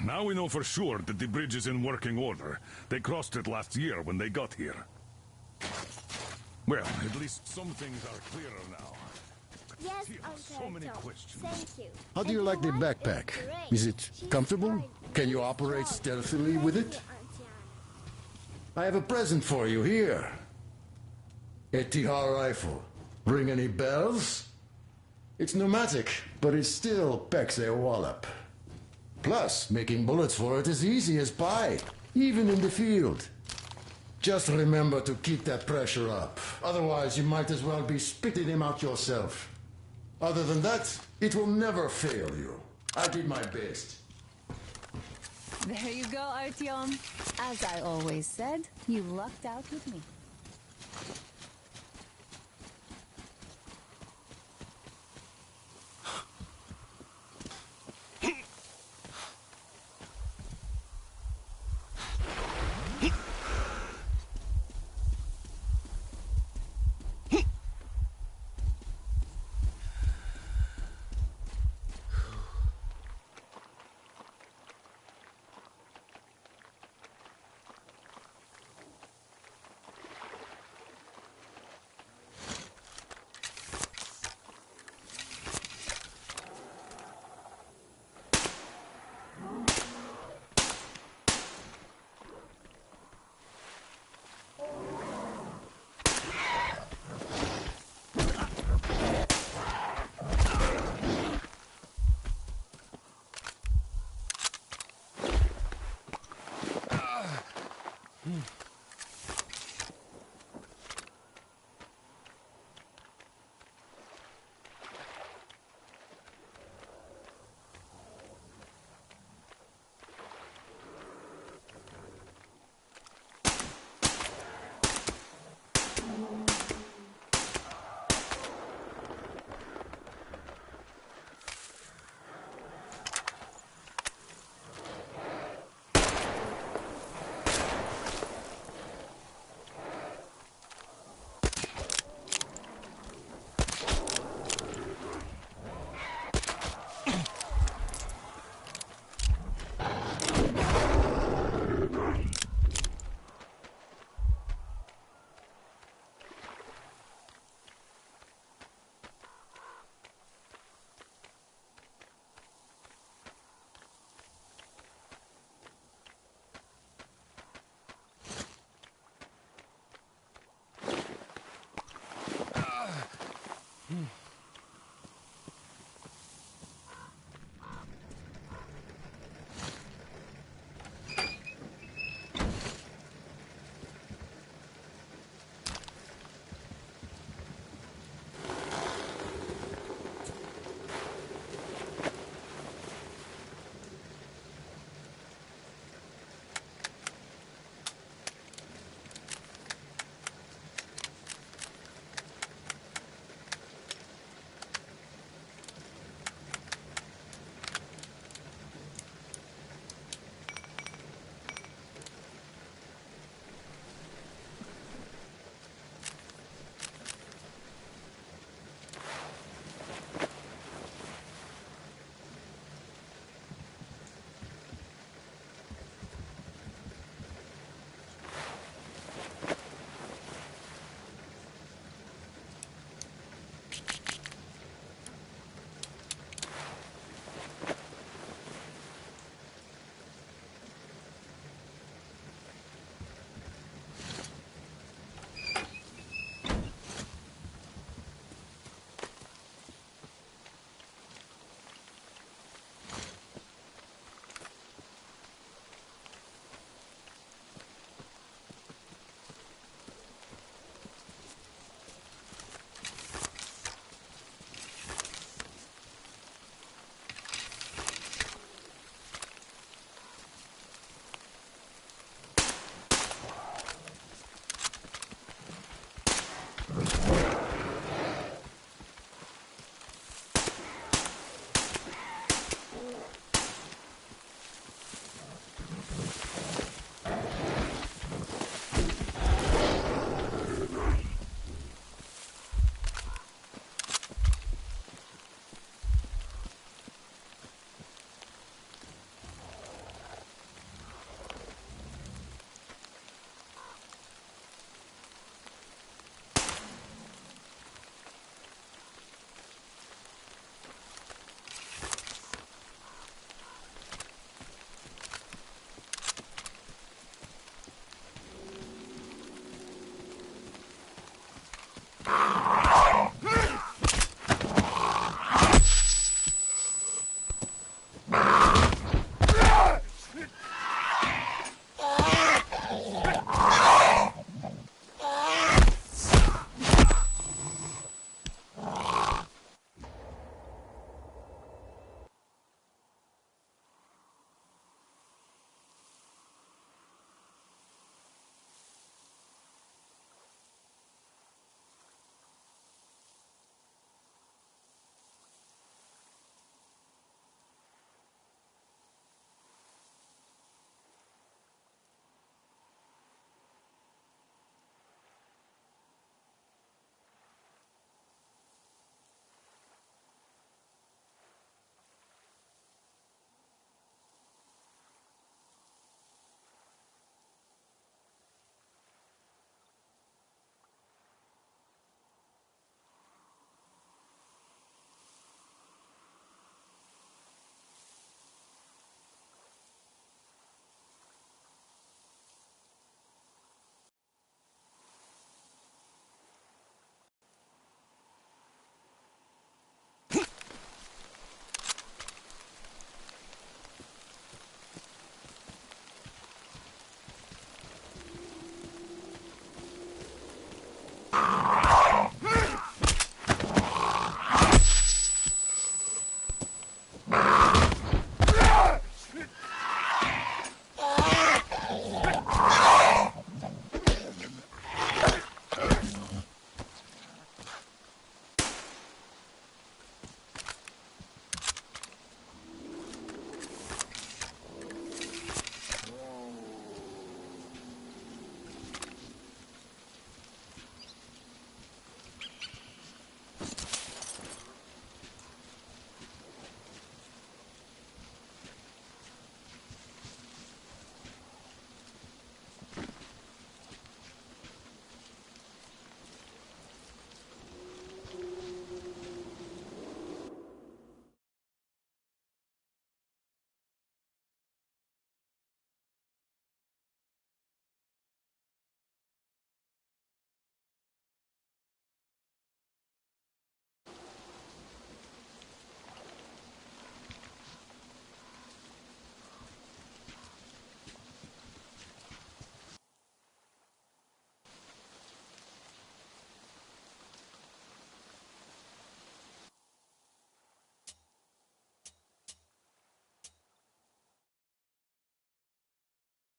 Now we know for sure that the bridge is in working order. They crossed it last year when they got here. Well, at least some things are clearer now. Yes, So many questions. Thank you. How do you like the backpack? Is it comfortable? Can you operate stealthily with it? I have a present for you here. A Tihar rifle. Ring any bells? It's pneumatic, but it still packs a wallop. Plus, making bullets for it is easy as pie, even in the field. Just remember to keep that pressure up. Otherwise, you might as well be spitting him out yourself. Other than that, it will never fail you. I did my best. There you go, Artyom. As I always said, you lucked out with me.